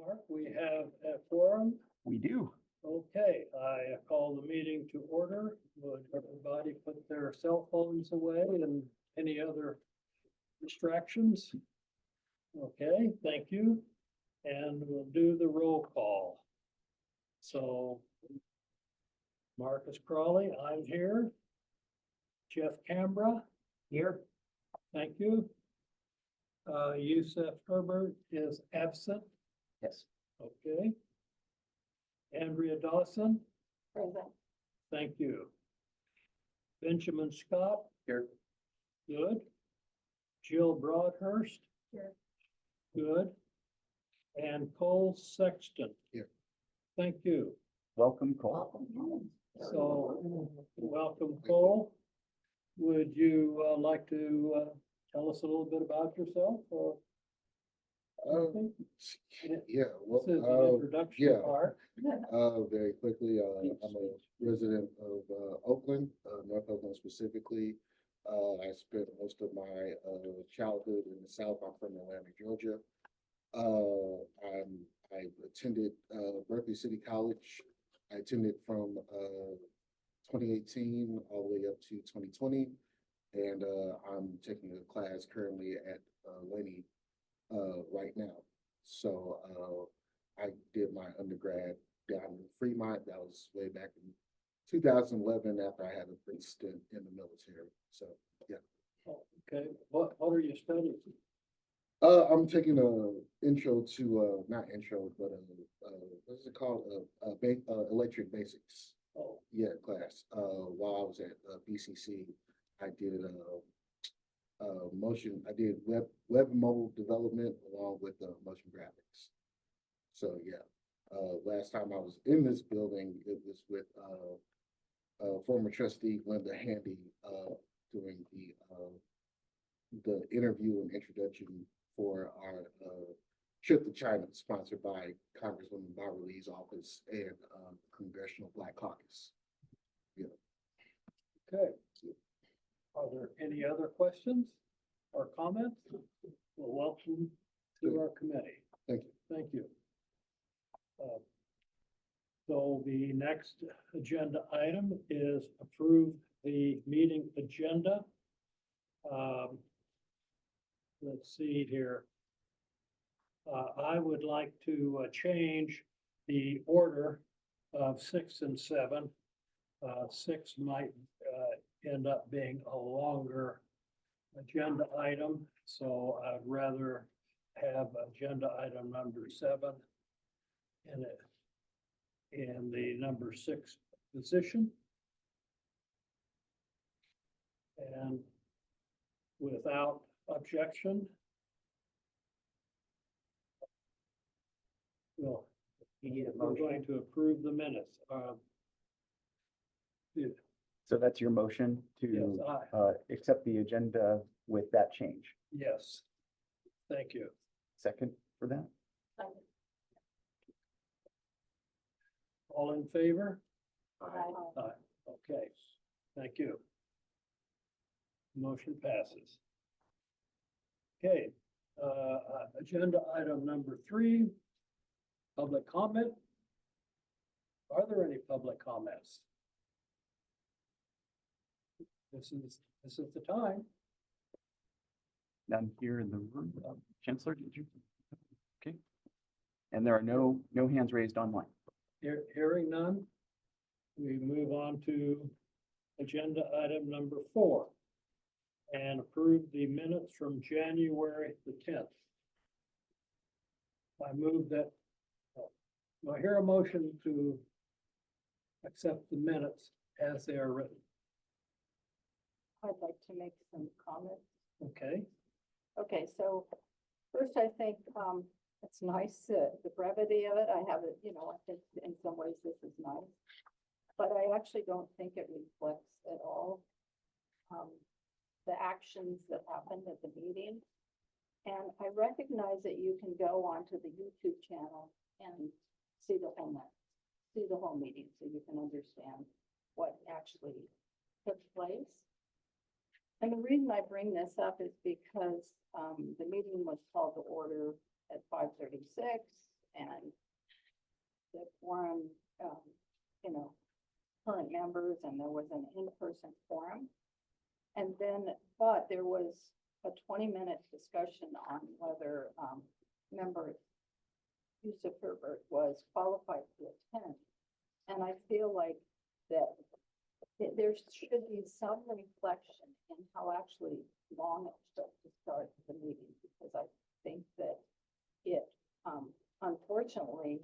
Mark, we have a quorum. We do. Okay, I call the meeting to order. Would everybody put their cell phones away and any other distractions? Okay, thank you. And we'll do the roll call. So Marcus Crawley, I'm here. Jeff Cambra. Here. Thank you. Yusef Herbert is absent. Yes. Okay. Andrea Dawson. Present. Thank you. Benjamin Scott. Here. Good. Jill Broadhurst. Here. Good. And Cole Sexton. Here. Thank you. Welcome, Cole. So, welcome, Cole. Would you like to tell us a little bit about yourself or? anything? Yeah, This is the well, introduction yeah. part. very quickly, I'm a resident of Oakland, North Oakland specifically. I spent most of my childhood in the South. I'm from Atlanta, Georgia. I attended Berkeley City College. I attended from 2018 all the way up to 2020. And I'm taking a class currently at Laney right now. So I did my undergrad down in Fremont. That was way back in 2011 after I had a brief stint in the military. So yeah. Okay, what are you studying? I'm taking a intro to not intro, but what's it called? Electric basics. Oh, Yeah, class. While I was at BCC, I did motion. I did web mobile development along with motion graphics. So yeah, last time I was in this building, it was with former trustee Linda Handy doing the interview and introduction for our trip to China, sponsored by Congresswoman Barbara Lee's office and Congressional Black Caucus. Yeah. okay. Are there any other questions or comments? Well, welcome to our committee. Thank you. Thank you. So the next agenda item is approve the meeting agenda. Let's see here. I would like to change the order of 6 and 7. 6 might end up being a longer agenda item, so I'd rather have agenda item number 7 in the number 6 position. And without objection, well, You need a we're motion. going to approve the minutes. So that's your motion Yes, to accept the agenda with that change. yes, thank you. Second for that? All in favor? Aye. Aye. Okay, thank you. Motion passes. Okay, agenda item number 3, public comment. Are there any public comments? This is the time. None here in the room. Chancellor, did you? Okay. And there are no hands raised online. Hearing none, we move on to agenda item number 4 and approve the minutes from January the 10th. I move that, do I hear a motion to accept the minutes as they are written? I'd like to make some comments. Okay, Okay, so first I think it's nice, the brevity of it. I have it, I think in some ways this is nice. But I actually don't think it reflects at all the actions that happened at the meeting. And I recognize that you can go onto the YouTube channel and see the whole meeting, so you can understand what actually took place. And the reason I bring this up is because the meeting was called to order at 5:36, and the quorum, you know, current members, and there was an in-person quorum. And then, but there was a 20-minute discussion on whether, member Yusuf Herbert was qualified to attend. And I feel like that there should be some reflection in how actually long it took to start the meeting, because I think that it, unfortunately,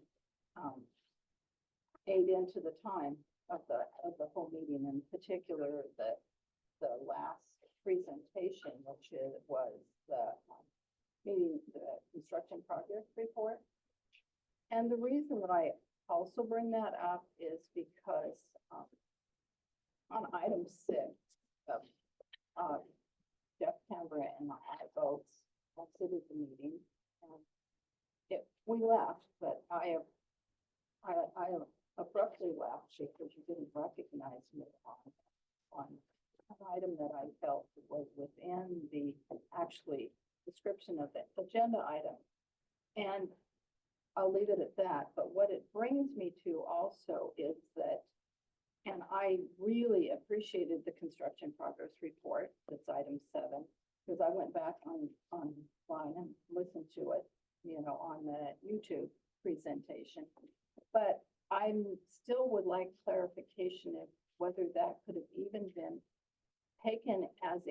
ate into the time of the whole meeting, in particular, the last presentation, which was the construction progress report. And the reason that I also bring that up is because, on item 6, Jeff Canberra and I both exited the meeting. We left, but I abruptly left because you didn't recognize me on an item that I felt was within the actually description of the agenda item. And I'll leave it at that, but what it brings me to also is that, and I really appreciated the construction progress report, that's item 7, because I went back online and listened to it, you know, on the YouTube presentation. But I still would like clarification of whether that could have even been taken as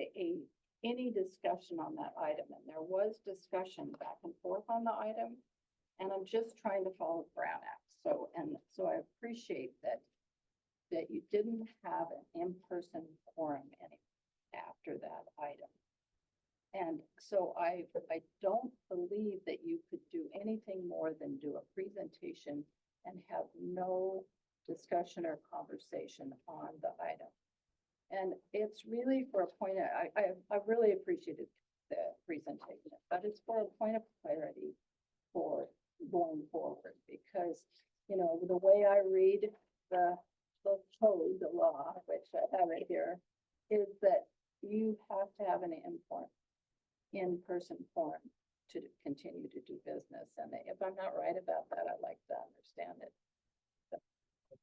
any discussion on that item. And there was discussion back and forth on the item, and I'm just trying to follow the Brown Act. So I appreciate that you didn't have an in-person quorum after that item. And so I don't believe that you could do anything more than do a presentation and have no discussion or conversation on the item. And it's really for a point, I really appreciated the presentation, but it's for a point of clarity for going forward, because, you know, the way I read the code, the law, which I have it here, is that you have to have an in-person forum to continue to do business. And if I'm not right about that, I'd like to understand it.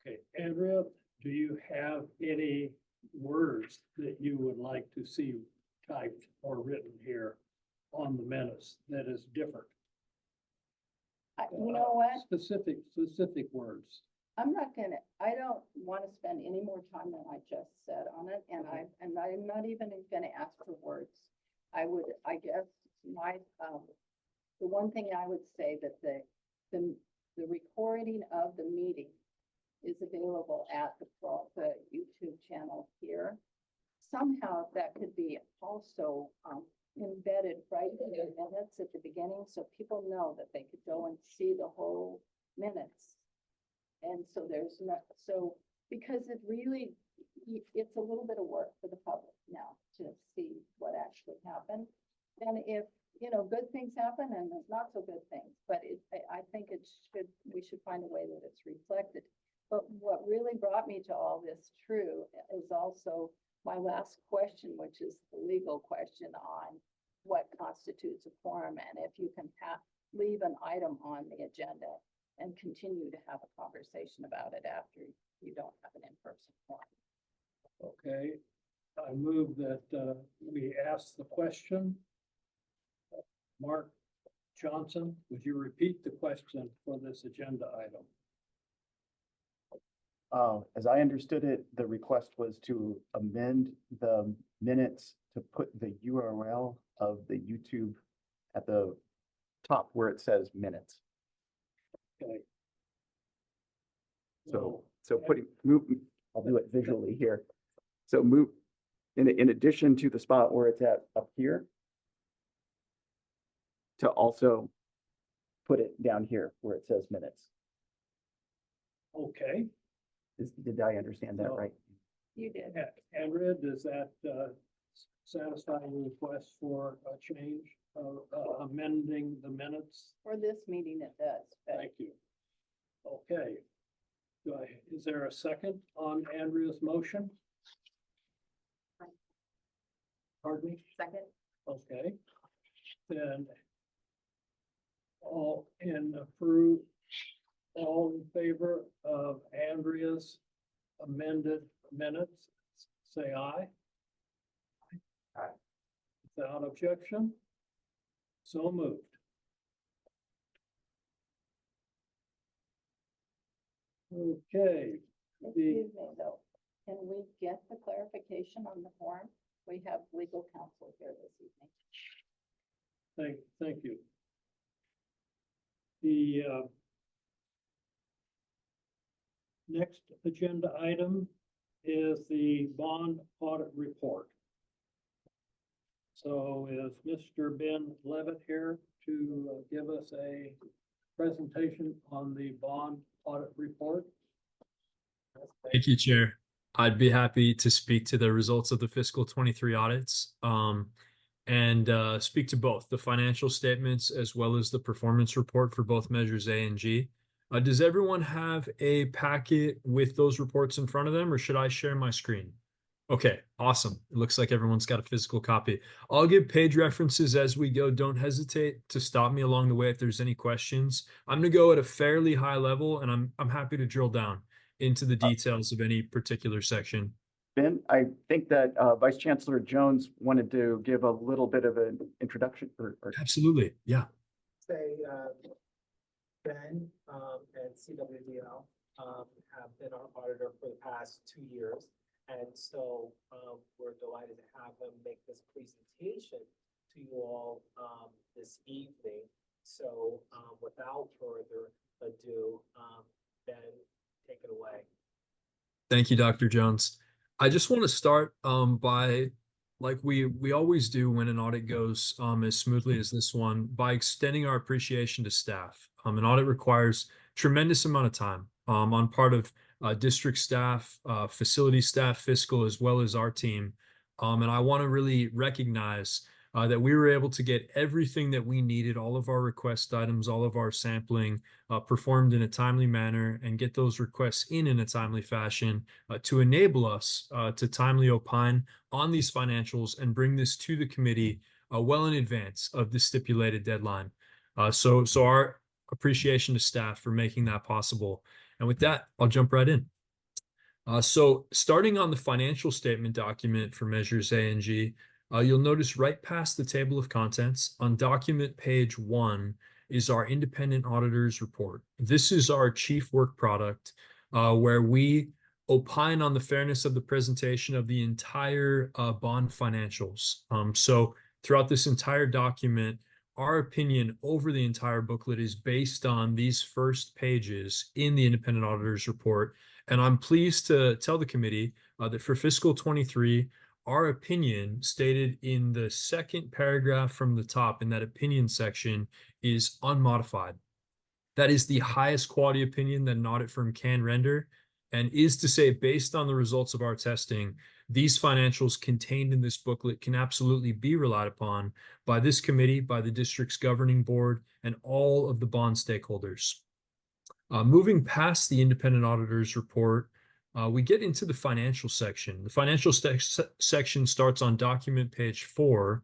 Okay, Andrea, do you have any words that you would like to see typed or written here on the minutes that is different? You know what? Specific words. I don't want to spend any more time than I just said on it, and I'm not even gonna ask for words. I guess the one thing I would say that the recording of the meeting is available at the Peralta YouTube channel here. Somehow that could be also embedded right in the minutes at the beginning, so people know that they could go and see the whole minutes. And so because it really, it's a little bit of work for the public now to see what actually happened. And if, you know, good things happen and there's not so good things, but I think we should find a way that it's reflected. But what really brought me to all this true is also my last question, which is the legal question on what constitutes a quorum, and if you can leave an item on the agenda and continue to have a conversation about it after you don't have an in-person forum. Okay, I move that we ask the question. Mark Johnson, would you repeat the question for this agenda item? As I understood it, the request was to amend the minutes to put the URL of the YouTube at the top where it says minutes. Okay. So I'll do it visually here. So move, in addition to the spot where it's at up here, to also put it down here where it says minutes. Okay, Did I understand that So- right? You did. Andrea, does that satisfy your request for a change, amending the minutes? For this meeting, it does. But Thank you. Okay. Is there a second on Andrea's motion? Pardon me? second, Okay. Then all in favor of Andrea's amended minutes, say aye. Aye. Without objection, so moved. Okay, Excuse me though, can we get the clarification on the form? We have legal counsel here this evening. thank you. The next agenda item is the bond audit report. So is Mr. Ben Levitt here to give us a presentation on the bond audit report? Thank you, Chair. I'd be happy to speak to the results of the fiscal 23 audits and speak to both the financial statements as well as the performance report for both measures A and G. Does everyone have a packet with those reports in front of them, or should I share my screen? Okay, awesome. It looks like everyone's got a physical copy. I'll give page references as we go. Don't hesitate to stop me along the way if there's any questions. I'm going to go at a fairly high level, and I'm happy to drill down into the details of any particular section. Ben, I think that Vice Chancellor Jones wanted to give a little bit of an introduction or Absolutely, yeah. Say, Ben and CWDL have been our auditor for the past 2 years. And so we're delighted to have him make this presentation to you all this evening. So without further ado, Ben, take it away. Thank you, Dr. Jones. I just want to start by, like we always do when an audit goes as smoothly as this one, by extending our appreciation to staff. An audit requires tremendous amount of time on part of district staff, facility staff, fiscal, as well as our team. And I want to really recognize that we were able to get everything that we needed, all of our request items, all of our sampling performed in a timely manner, and get those requests in a timely fashion to enable us to timely opine on these financials and bring this to the committee well in advance of the stipulated deadline. So our appreciation to staff for making that possible. And with that, I'll jump right in. So starting on the financial statement document for measures A and G, you'll notice right past the table of contents on document page 1 is our independent auditor's report. This is our chief work product where we opine on the fairness of the presentation of the entire bond financials. So throughout this entire document, our opinion over the entire booklet is based on these first pages in the independent auditor's report. And I'm pleased to tell the committee that for fiscal 23, our opinion stated in the second paragraph from the top in that opinion section is unmodified. That is the highest quality opinion that an audit firm can render, and is to say, based on the results of our testing, these financials contained in this booklet can absolutely be relied upon by this committee, by the district's governing board, and all of the bond stakeholders. Moving past the independent auditor's report, we get into the financial section. The financial section starts on document page 4.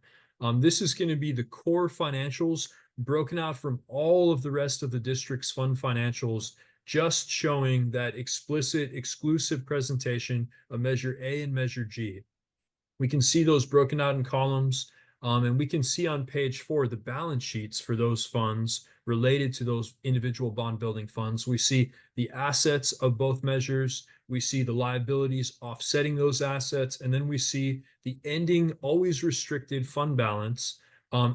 This is going to be the core financials broken out from all of the rest of the district's fund financials, just showing that explicit, exclusive presentation of measure A and measure G. We can see those broken out in columns, and we can see on page 4 the balance sheets for those funds related to those individual bond building funds. We see the assets of both measures. We see the liabilities offsetting those assets, and then we see the ending always restricted fund balance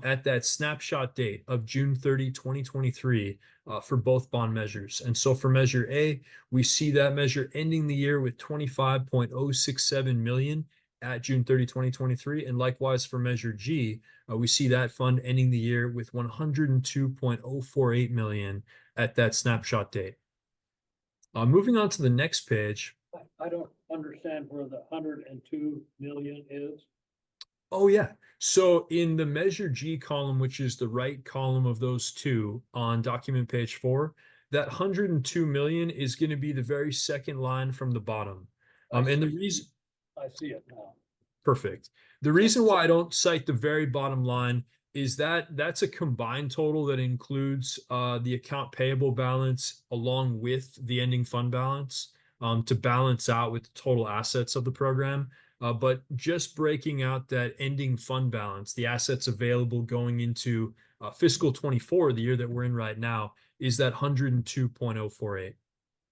at that snapshot date of June 30, 2023 for both bond measures. And so for measure A, we see that measure ending the year with 25.067 million at June 30, 2023. And likewise for measure G, we see that fund ending the year with 102.048 million at that snapshot date. Moving on to the next page. I don't understand where the 102 million is. Oh, yeah. So in the measure G column, which is the right column of those two on document page 4, that 102 million is going to be the very second line from the bottom. And the reason I see it now. Perfect. The reason why I don't cite the very bottom line is that that's a combined total that includes the account payable balance along with the ending fund balance to balance out with the total assets of the program. But just breaking out that ending fund balance, the assets available going into fiscal 24, the year that we're in right now, is that 102.048.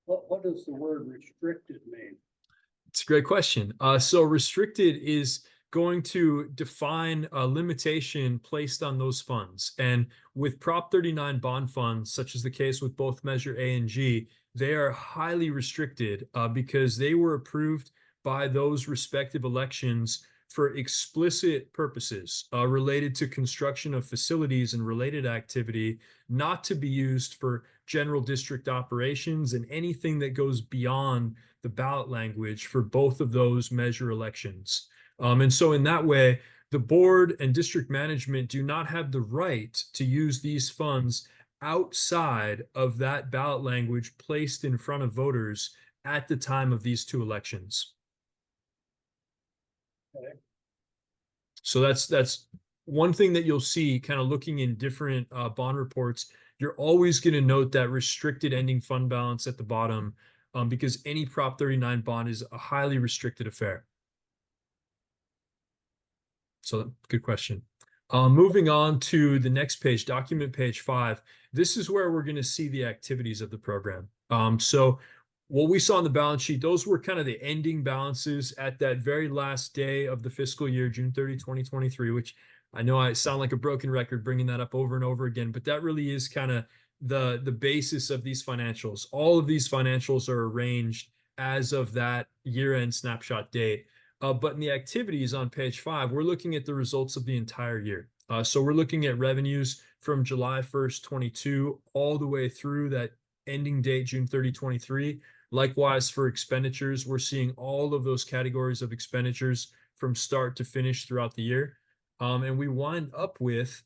What does the word restricted mean? It's a great question. So restricted is going to define a limitation placed on those funds. And with Prop 39 bond funds, such as the case with both Measure A and G, they are highly restricted because they were approved by those respective elections for explicit purposes related to construction of facilities and related activity, not to be used for general district operations and anything that goes beyond the ballot language for both of those measure elections. And so in that way, the board and district management do not have the right to use these funds outside of that ballot language placed in front of voters at the time of these two elections. Okay. So that's one thing that you'll see kind of looking in different bond reports. You're always going to note that restricted ending fund balance at the bottom because any Prop 39 bond is a highly restricted affair. So good question. Moving on to the next page, document page 5. This is where we're going to see the activities of the program. So what we saw on the balance sheet, those were kind of the ending balances at that very last day of the fiscal year, June 30, 2023, which I know I sound like a broken record bringing that up over and over again, but that really is kind of the basis of these financials. All of these financials are arranged as of that year-end snapshot date. But in the activities on page 5, we're looking at the results of the entire year. So we're looking at revenues from July 1st, 22, all the way through that ending date, June 30, 23. Likewise, for expenditures, we're seeing all of those categories of expenditures from start to finish throughout the year. And we wind up with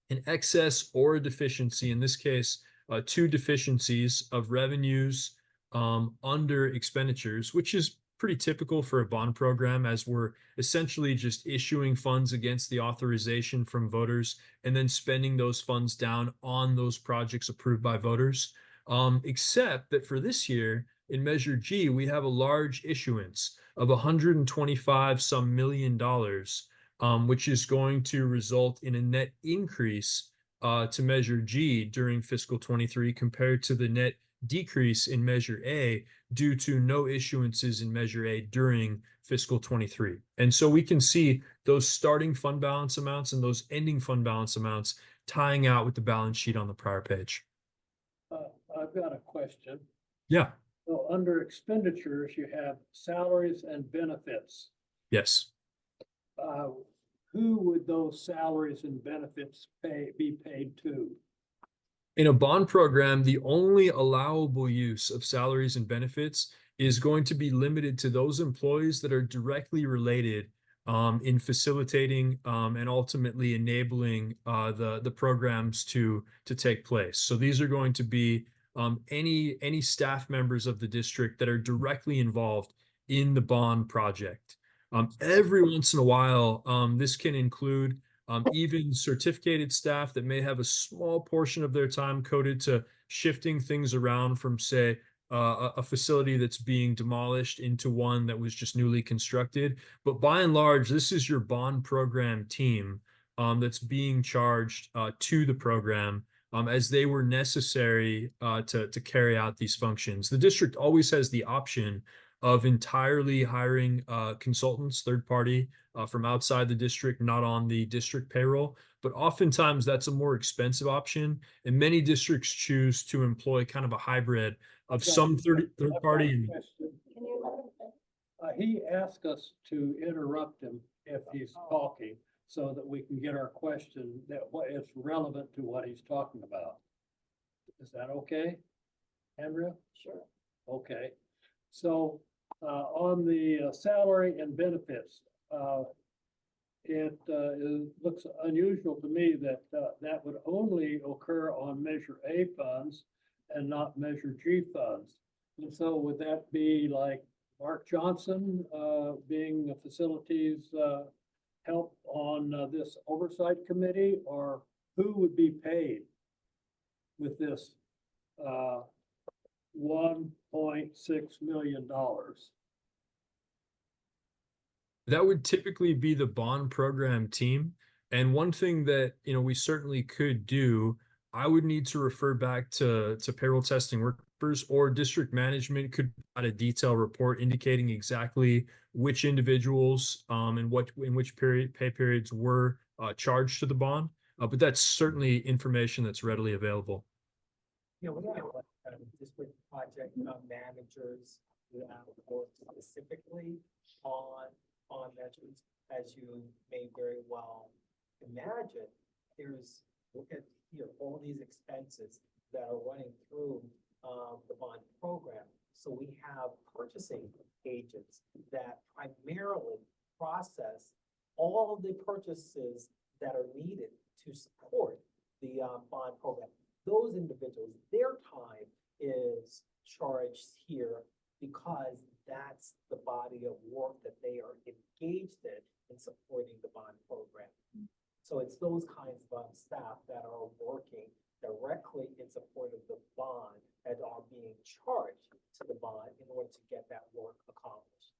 an excess or a deficiency, in this case, 2 deficiencies of revenues under expenditures, which is pretty typical for a bond program, as we're essentially just issuing funds against the authorization from voters and then spending those funds down on those projects approved by voters. Except that for this year, in Measure G, we have a large issuance of $125 some million, which is going to result in a net increase to Measure G during fiscal 23 compared to the net decrease in Measure A due to no issuances in Measure A during fiscal 23. And so we can see those starting fund balance amounts and those ending fund balance amounts tying out with the balance sheet on the prior page. I've got a question. Yeah. So under expenditures, you have salaries and benefits. Yes. Who would those salaries and benefits be paid to? In a bond program, the only allowable use of salaries and benefits is going to be limited to those employees that are directly related in facilitating and ultimately enabling the programs to take place. So these are going to be any staff members of the district that are directly involved in the bond project. Every once in a while, this can include even certificated staff that may have a small portion of their time coded to shifting things around from, say, a facility that's being demolished into one that was just newly constructed. But by and large, this is your bond program team that's being charged to the program as they were necessary to carry out these functions. The district always has the option of entirely hiring consultants, third party, from outside the district, not on the district payroll. But oftentimes that's a more expensive option. And many districts choose to employ kind of a hybrid of some third party. He asked us to interrupt him if he's talking so that we can get our question that what is relevant to what he's talking about. Is that okay, Andrea? Sure. Okay. So on the salary and benefits, it looks unusual to me that that would only occur on Measure A funds and not Measure G funds. And so would that be like Mark Johnson being a facilities help on this oversight committee, or who would be paid with this $1.6 million? That would typically be the bond program team. And one thing that, we certainly could do, I would need to refer back to payroll testing workers, or district management could provide a detailed report indicating exactly which individuals and in which pay periods were charged to the bond. But that's certainly information that's readily available. We have district project managers who have worked specifically on measures, as you may very well imagine. Look at here, all these expenses that are running through the bond program. So we have purchasing agents that primarily process all of the purchases that are needed to support the bond program. Those individuals, their time is charged here because that's the body of work that they are engaged in supporting the bond program. So it's those kinds of staff that are working directly in support of the bond and are being charged to the bond in order to get that work accomplished.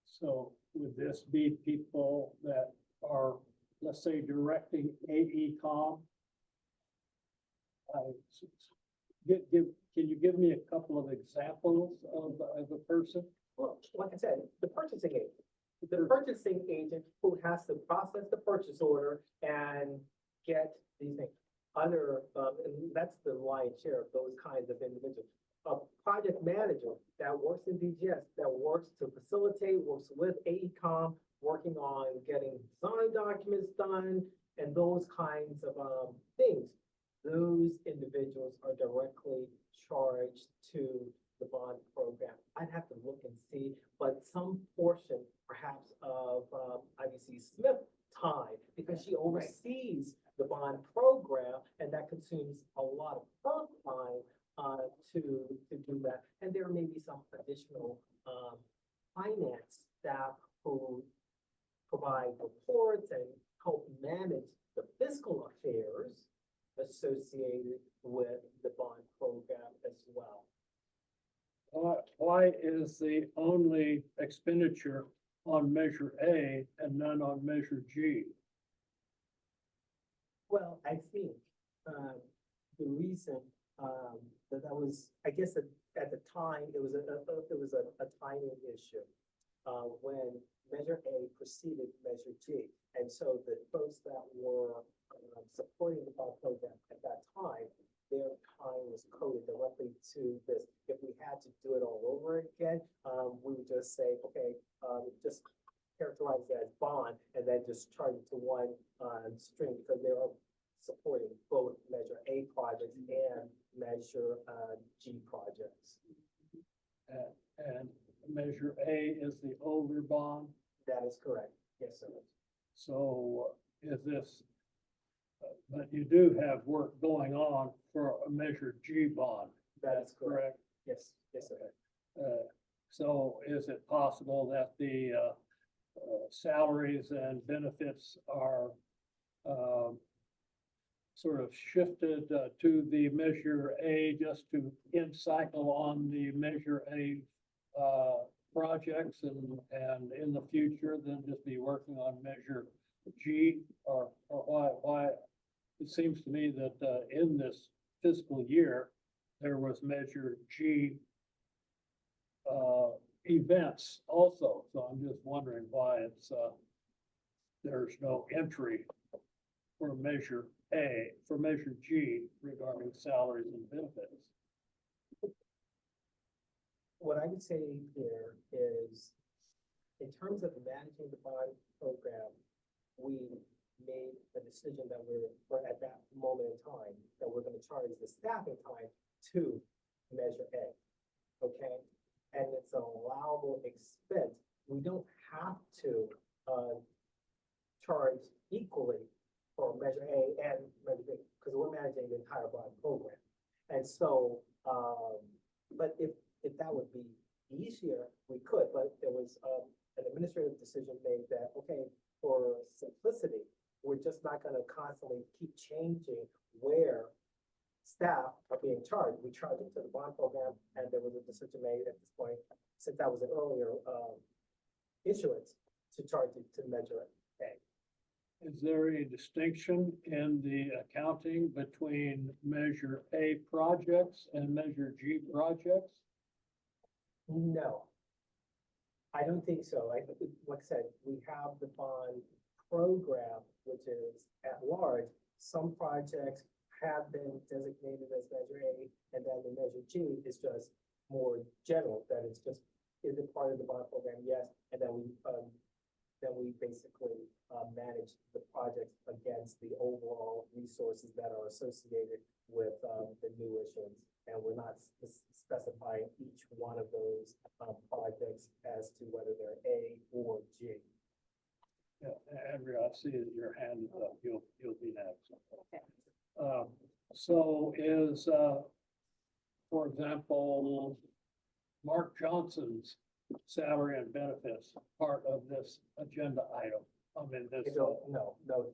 So would this be people that are, let's say, directing AECom? Can you give me a couple of examples of a person? Well, like I said, the purchasing agent who has to process the purchase order and get these things. And that's the lion's share of those kinds of individuals. A project manager that works in BGS, that works to facilitate, works with AECom, working on getting design documents done and those kinds of things. Those individuals are directly charged to the bond program. I'd have to look and see, but some portion perhaps of IBC Smith time, because she oversees the bond program, and that consumes a lot of her time to do that. And there may be some additional finance staff who provide reports and help manage the fiscal affairs associated with the bond program as well. Why is the only expenditure on Measure A and none on Measure G? Well, I think the reason that was, I guess at the time, it was a timing issue when Measure A preceded Measure G. And so the folks that were supporting the bond program at that time, their time was coded directly to this. If we had to do it all over again, we would just say, okay, just characterize it as bond and then just charge it to one stream, because they are supporting both Measure A projects and Measure G projects. And Measure A is the older bond. That is correct. Yes, sir. So is this, but you do have work going on for a Measure G bond. That is correct. Yes, yes, sir. So is it possible that the salaries and benefits are sort of shifted to the Measure A just to end cycle on the Measure A projects and in the future then just be working on Measure G, or why? It seems to me that in this fiscal year, there was Measure G events also. So I'm just wondering why it's there's no entry for Measure A, for Measure G regarding salaries and benefits. What I would say here is, in terms of managing the bond program, we made a decision that we're at that moment in time, that we're going to charge the staffing time to Measure A, okay? And it's an allowable expense. We don't have to charge equally for Measure A and Measure B, because we're managing the entire bond program. And so, but if that would be easier, we could, but there was an administrative decision made that, okay, for, say, gonna constantly keep changing where staff are being charged. We charge it to the bond program, and there was a decision made at this point, since that was an earlier, issuance, to charge it to Measure A. Is there a distinction in the accounting between Measure A projects and Measure G projects? No. I don't think so. Like I said, we have the bond program, which is at large. Some projects have been designated as Measure A, and then the Measure G is just more general, that it's just, is it part of the bond program? Yes, and then we basically manage the projects against the overall resources that are associated with the new issuance. And we're not specifying each one of those projects as to whether they're A or G. Yeah, Andrea, I see that your hand is up. You'll be next. Okay. So is, for example, Mark Johnson's salary and benefits part of this agenda item? I mean, this, No,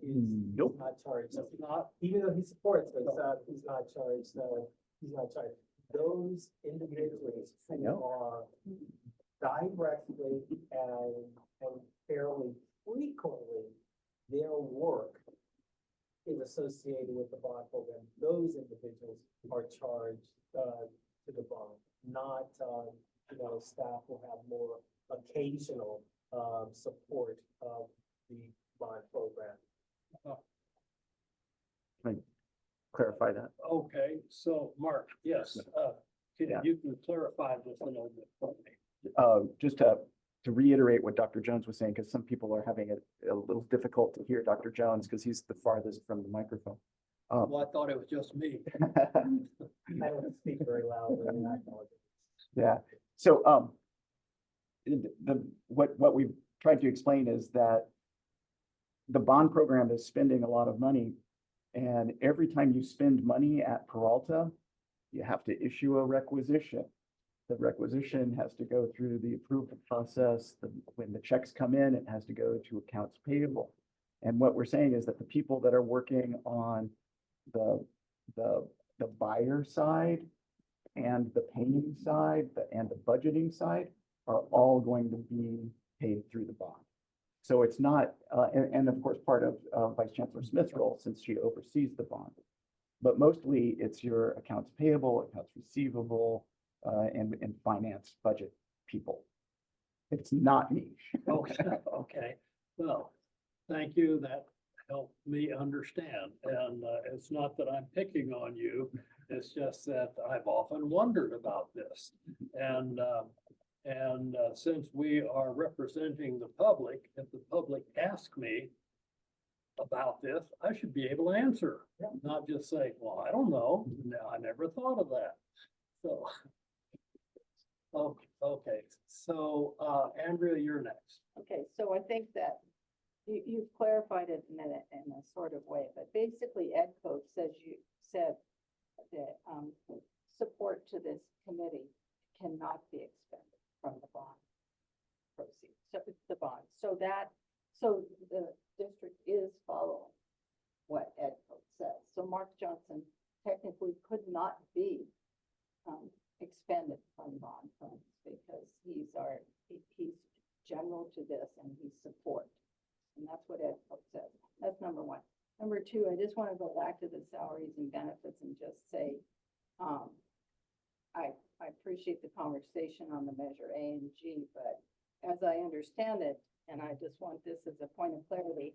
he's Nope. not charged. it's not, Even though he supports us, he's not charged, he's not charged. Those individuals I who know. are directly and fairly frequently, their work is associated with the bond program. Those individuals are charged to the bond, not, staff will have more occasional support of the bond program. Clarify that. okay, so Mark, yes, Yeah. you can clarify this a little bit for me. Just to reiterate what Dr. Jones was saying, because some people are having it a little difficult to hear Dr. Jones because he's the farthest from the microphone. Well, I thought it was just me. I don't speak very loudly, and I apologize. Yeah, so, what we've tried to explain is that the bond program is spending a lot of money, and every time you spend money at Peralta, you have to issue a requisition. The requisition has to go through the approval process. When the checks come in, it has to go to accounts payable. And what we're saying is that the people that are working on the buyer side and the paying side and the budgeting side are all going to be paid through the bond. So it's not, and of course, part of Vice Chancellor Smith's role, since she oversees the bond. But mostly it's your accounts payable, accounts receivable, and finance budget people. It's not me. Okay, okay, well, thank you, that helped me understand, and it's not that I'm picking on you, it's just that I've often wondered about this. And since we are representing the public, if the public asks me about this, I should be able to answer, not just say, well, I don't know, no, I never thought of that. So, okay, so, Andrea, you're next. Okay, so I think that you've clarified it in a sort of way, but basically Ed Code said that, support to this committee cannot be expended from the bond proceeds, so it's the bond. So the district is following what Ed Code says. So Mark Johnson technically could not be, expended from bond funds because he's general to this and he's support. And that's what Ed Code says. That's number one. Number two, I just want to go back to the salaries and benefits and just say, I appreciate the conversation on the Measure A and G, but as I understand it, and I just want this as a point of clarity,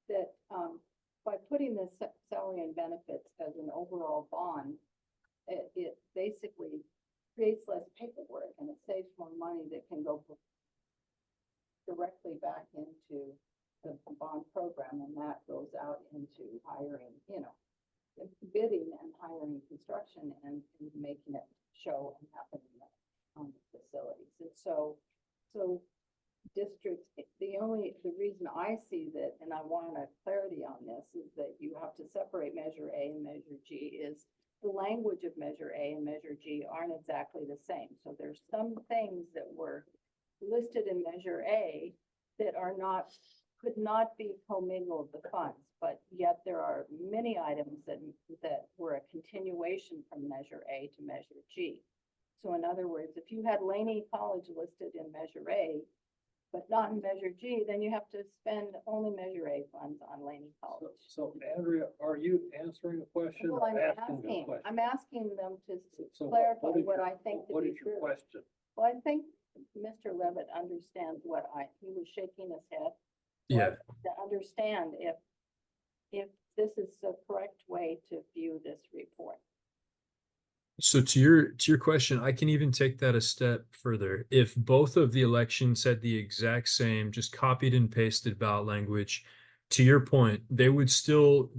that by putting this salary and benefits as an overall bond, it basically creates less paperwork and it saves more money that can go directly back into the bond program, and that goes out into hiring, bidding and hiring construction and making it show and happen in the facilities. And so districts, the reason I see that, and I want a clarity on this, is that you have to separate Measure A and Measure G. Is the language of Measure A and Measure G aren't exactly the same. So there's some things that were listed in Measure A that are not could not be commingled the funds, but yet there are many items that were a continuation from Measure A to Measure G. So in other words, if you had Laney College listed in Measure A, but not in Measure G, then you have to spend only Measure A funds on Laney College. So Andrea, are you answering a question Well, or I'm asking a question? I'm asking them to So clarify is what your- I think to What be is your true. question? Well, I think Mr. Levitt understands he was shaking his head. So Yeah. I'd like to understand if this is the correct way to view this report. So to your question, I can even take that a step further. If both of the elections had the exact same, just copied and pasted ballot language, to your point, they would still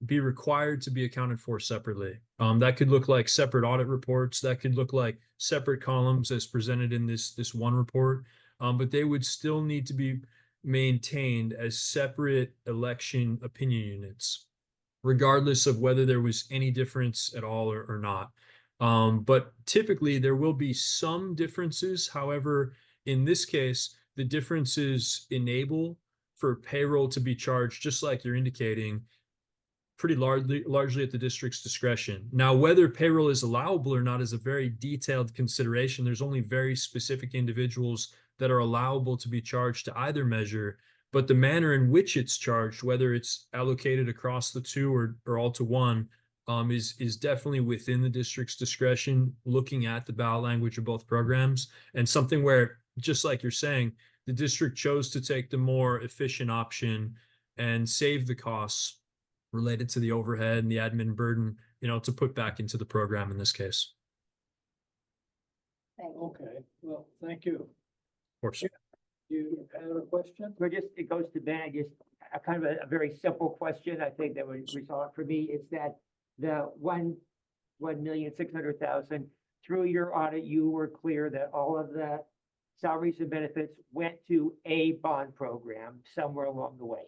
be required to be accounted for separately. That could look like separate audit reports. That could look like separate columns as presented in this one report. But they would still need to be maintained as separate election opinion units, regardless of whether there was any difference at all or not. But typically there will be some differences. However, in this case, the differences enable for payroll to be charged, just like you're indicating, pretty largely at the district's discretion. Now, whether payroll is allowable or not is a very detailed consideration. There's only very specific individuals that are allowable to be charged to either measure, but the manner in which it's charged, whether it's allocated across the two or all to one, is definitely within the district's discretion, looking at the ballot language of both programs, and something where, just like you're saying, the district chose to take the more efficient option and save the costs related to the overhead and the admin burden, to put back into the program in this case. Thank you. Okay, well, thank you. Of course. You had a question? Well, just, it goes to Ben, I guess, a kind of a very simple question, I think that would resolve for me, is that the 1,600,000, through your audit, you were clear that all of the salaries and benefits went to a bond program somewhere along the way.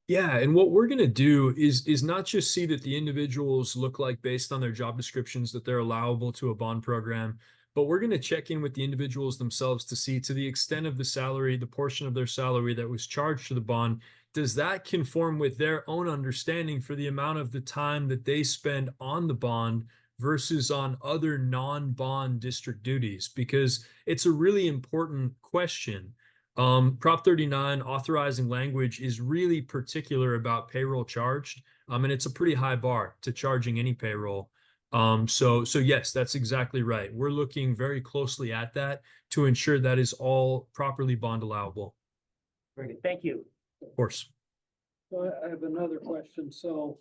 Yeah, and what we're going to do is not just see that the individuals look like, based on their job descriptions, that they're allowable to a bond program, but we're going to check in with the individuals themselves to see, to the extent of the salary, the portion of their salary that was charged to the bond, does that conform with their own understanding for the amount of the time that they spend on the bond versus on other non-bond district duties? Because it's a really important question. Prop 39 authorizing language is really particular about payroll charged, and it's a pretty high bar to charging any payroll. So yes, that's exactly right. We're looking very closely at that to ensure that is all properly bond allowable. Very good, thank you. Of course. So I have another question. So,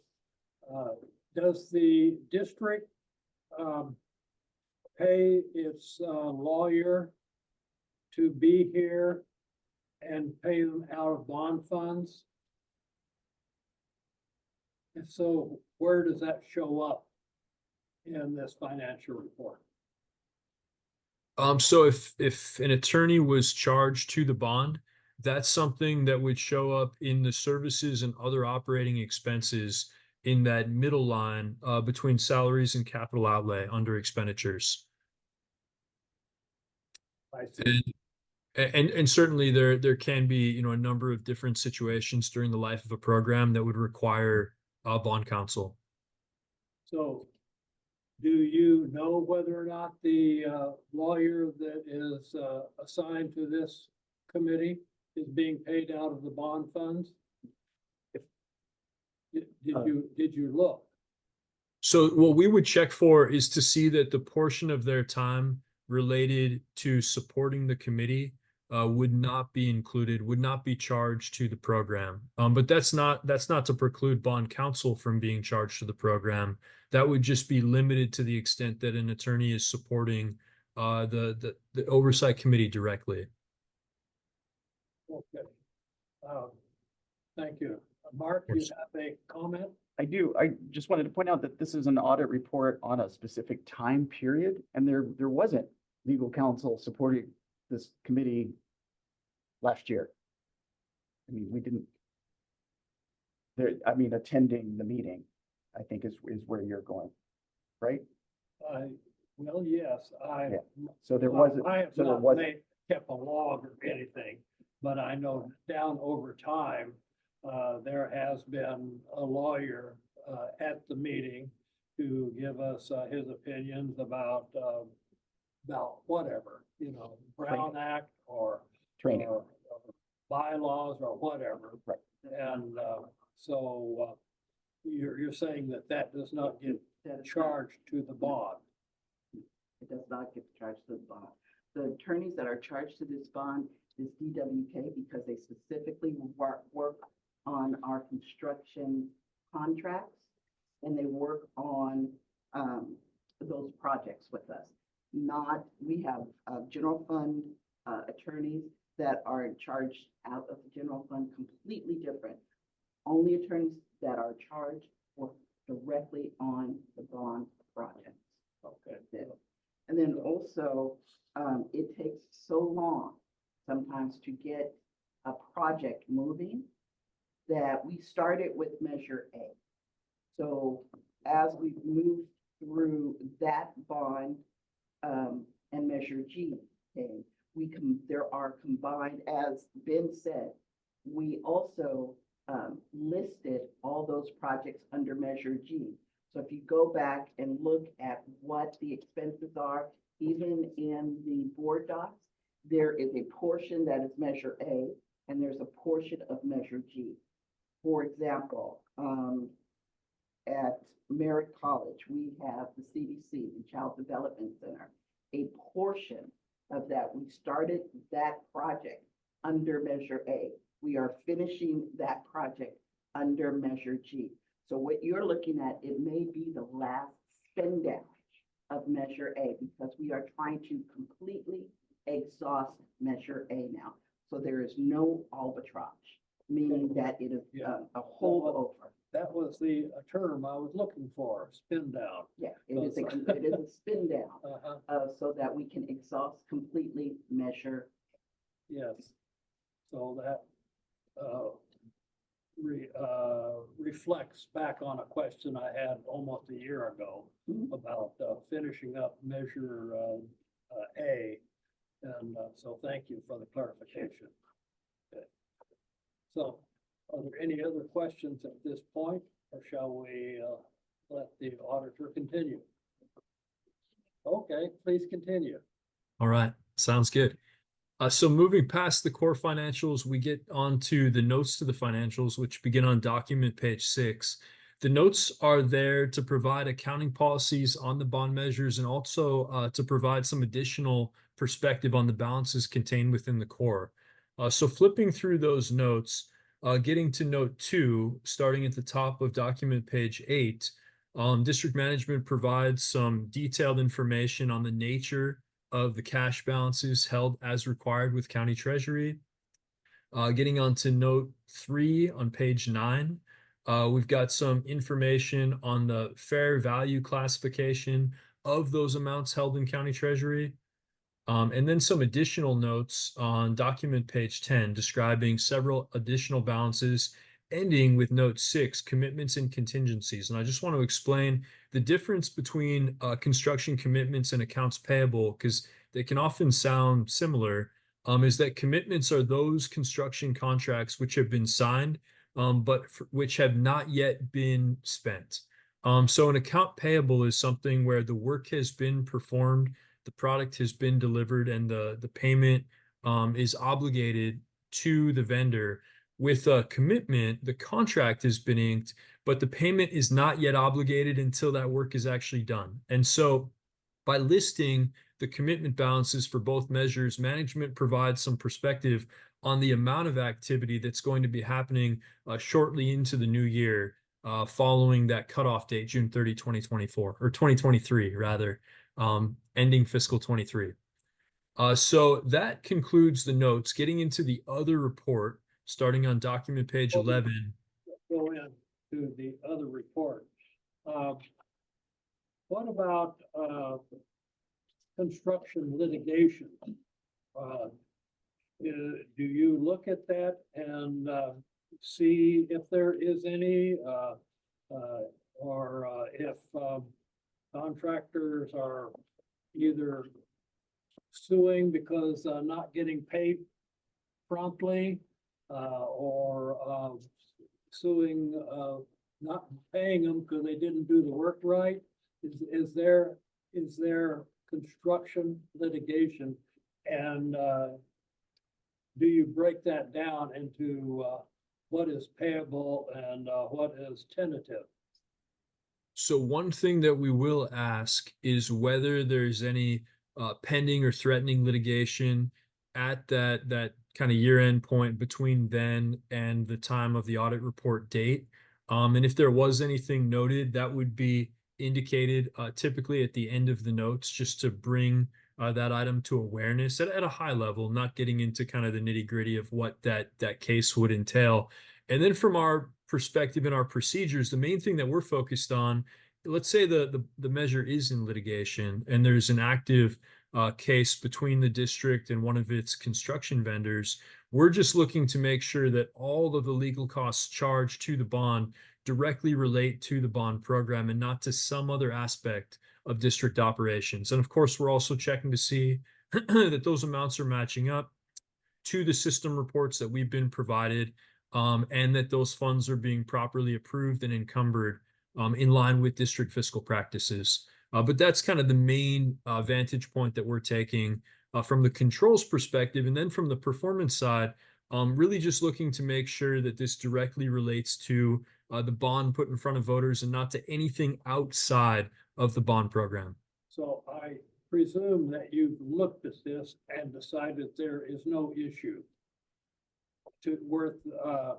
does the district, pay its, lawyer to be here and pay them out of bond funds? And so where does that show up in this financial report? So if an attorney was charged to the bond, that's something that would show up in the services and other operating expenses in that middle line, between salaries and capital outlay under expenditures. I see. And certainly there can be, a number of different situations during the life of a program that would require bond counsel. So do you know whether or not the, lawyer that is, assigned to this committee is being paid out of the bond funds? Did you look? So what we would check for is to see that the portion of their time related to supporting the committee would not be included, would not be charged to the program. But that's not to preclude bond counsel from being charged to the program. That would just be limited to the extent that an attorney is supporting the oversight committee directly. Okay. Thank you. Mark, you have a comment? I do. I just wanted to point out that this is an audit report on a specific time period, and there wasn't legal counsel supporting this committee last year. I mean, we didn't. Attending the meeting, I think is where you're going, right? Well, yes, Yeah. So there wasn't. I have So there not wasn't. kept a log or anything. but I know down over time, there has been a lawyer, at the meeting to give us, his opinions about whatever, you know, Brown Act or Training. or bylaws or whatever. Right. And, so, you're saying that that does not get That is not- charged to the bond? It does not get charged to the bond. The attorneys that are charged to this bond is DWK because they specifically work on our construction contracts and they work on those projects with us. Not, we have general fund attorneys that are charged out of the general fund, completely different. Only attorneys that are charged work directly on the bond projects. Okay. That's it. And then also, it takes so long sometimes to get a project moving that we started with Measure A. So as we move through that bond, and Measure G, okay, there are combined, as Ben said, we also listed all those projects under Measure G. So if you go back and look at what the expenses are, even in the board docs, there is a portion that is Measure A and there's a portion of Measure G. For example, at Merritt College, we have the CDC, the Child Development Center. A portion of that, we started that project under Measure A. We are finishing that project under Measure G. So what you're looking at, it may be the last spend down of Measure A because we are trying to completely exhaust Measure A now. So there is no arbitrage, meaning that it is a holdover. That was the term I was looking for, spin down. Yeah, it is a spin down, so that we can exhaust completely Measure. Yes. So that, reflects back on a question I had almost a year ago Mhm. about, finishing up Measure, A. And, so thank you for the clarification. Okay. So, are there any other questions at this point, or shall we, let the auditor continue? Okay, please continue. All right, sounds good. So moving past the core financials, we get on to the notes to the financials, which begin on document page 6. The notes are there to provide accounting policies on the bond measures and also to provide some additional perspective on the balances contained within the core. So flipping through those notes, getting to note 2, starting at the top of document page 8, district management provides some detailed information on the nature of the cash balances held as required with county treasury. Getting on to note 3 on page 9, we've got some information on the fair value classification of those amounts held in county treasury. And then some additional notes on document page 10 describing several additional balances, ending with note 6, commitments and contingencies. And I just want to explain the difference between construction commitments and accounts payable, because they can often sound similar, is that commitments are those construction contracts which have been signed, but which have not yet been spent. So an account payable is something where the work has been performed, the product has been delivered, and the payment is obligated to the vendor. With a commitment, the contract has been inked, but the payment is not yet obligated until that work is actually done. And so by listing the commitment balances for both measures, management provides some perspective on the amount of activity that's going to be happening shortly into the new year, following that cutoff date, June 30, 2024, or 2023, rather, ending fiscal 23. So that concludes the notes. Getting into the other report, starting on document page 11. Go into the other report. What about construction litigation? Do you look at that and see if there is any, or if contractors are either suing because not getting paid promptly, or, suing, not paying them because they didn't do the work right? Is there construction litigation? And, do you break that down into, what is payable and, what is tentative? So one thing that we will ask is whether there's any pending or threatening litigation at that kind of year-end point between then and the time of the audit report date. And if there was anything noted, that would be indicated typically at the end of the notes, just to bring that item to awareness at a high level, not getting into kind of the nitty-gritty of what that case would entail. And then from our perspective and our procedures, the main thing that we're focused on, let's say the measure is in litigation and there's an active case between the district and one of its construction vendors. We're just looking to make sure that all of the legal costs charged to the bond directly relate to the bond program and not to some other aspect of district operations. And of course, we're also checking to see that those amounts are matching up to the system reports that we've been provided, and that those funds are being properly approved and encumbered in line with district fiscal practices. But that's kind of the main vantage point that we're taking from the controls perspective. And then from the performance side, really just looking to make sure that this directly relates to the bond put in front of voters and not to anything outside of the bond program. So I presume that you've looked at this and decided there is no issue worth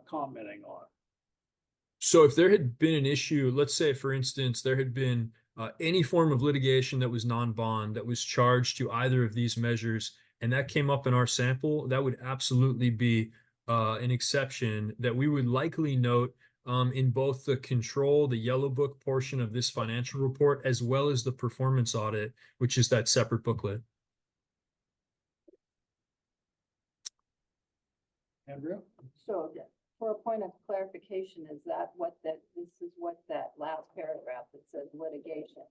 commenting on. So if there had been an issue, let's say, for instance, there had been any form of litigation that was non-bond that was charged to either of these measures, and that came up in our sample, that would absolutely be an exception that we would likely note in both the control, the yellow book portion of this financial report, as well as the performance audit, which is that separate booklet. Andrea? So for a point of clarification, is that this is what that last paragraph that says litigation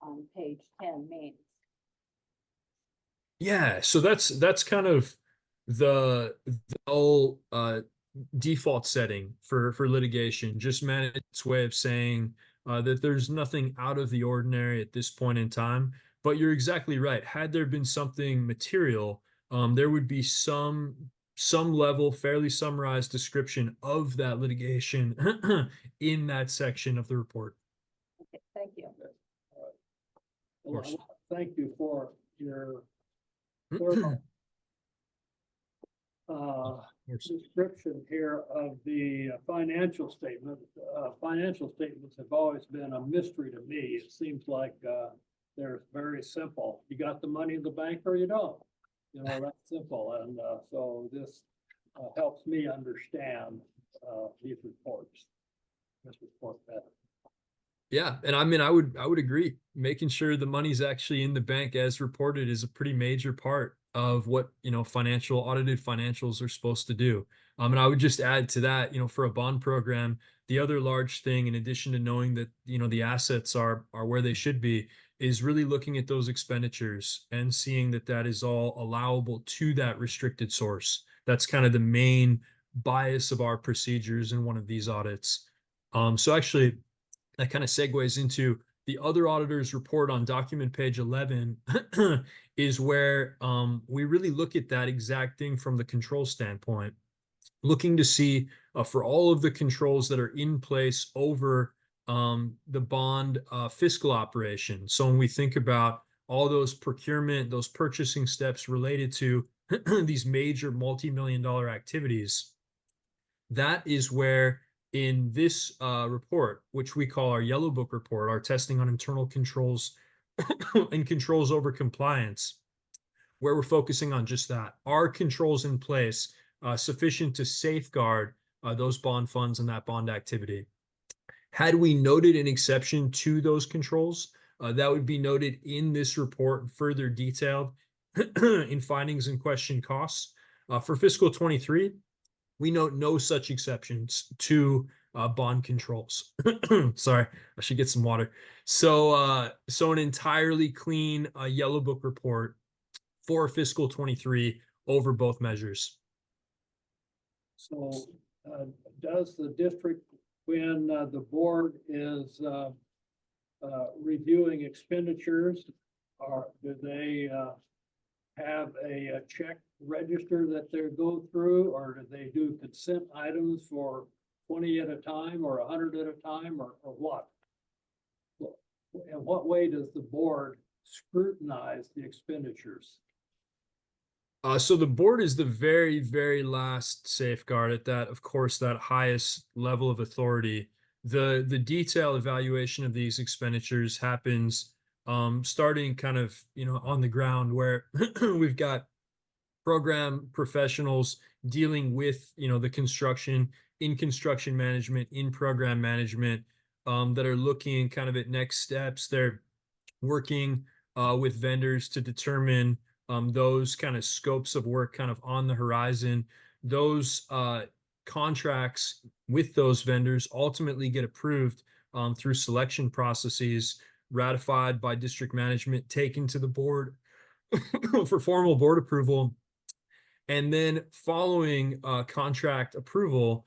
on page 10 means? Yeah, so that's kind of the whole default setting for litigation, just management's way of saying that there's nothing out of the ordinary at this point in time. But you're exactly right. Had there been something material, there would be some level, fairly summarized description of that litigation in that section of the report. Okay, thank you. Well, I want to thank you for your thorough description here of the financial statement. Financial statements have always been a mystery to me. It seems like they're very simple. You got the money in the bank or you don't. You know, that's simple. And so this helps me understand these reports. This report better. Yeah, and I mean, I would agree. Making sure the money's actually in the bank as reported is a pretty major part of what, audited financials are supposed to do. And I would just add to that, for a bond program, the other large thing, in addition to knowing that, the assets are where they should be, is really looking at those expenditures and seeing that that is all allowable to that restricted source. That's kind of the main bias of our procedures in one of these audits. So actually, that kind of segues into the other auditor's report on document page 11 is where we really look at that exact thing from the control standpoint, looking to see for all of the controls that are in place over the bond fiscal operation. So when we think about all those procurement, those purchasing steps related to these major multi-million-dollar activities, that is where in this report, which we call our yellow book report, our testing on internal controls and controls over compliance, where we're focusing on just that. Are controls in place sufficient to safeguard those bond funds and that bond activity? Had we noted an exception to those controls, that would be noted in this report, further detailed in findings and question costs. For fiscal 23, we note no such exceptions to bond controls. Sorry, I should get some water. So an entirely clean yellow book report for fiscal 23 over both measures. So, does the district, when the board is reviewing expenditures, do they have a check register that they go through, or do they do consent items for 20 at a time, or 100 at a time, or what? In what way does the board scrutinize the expenditures? So the board is the very, very last safeguard at that, of course, that highest level of authority. The detailed evaluation of these expenditures happens starting kind of, on the ground where we've got program professionals dealing with, the construction, in construction management, in program management, that are looking kind of at next steps. They're working with vendors to determine those kind of scopes of work kind of on the horizon. Those contracts with those vendors ultimately get approved through selection processes, ratified by district management, taken to the board for formal board approval. And then following contract approval,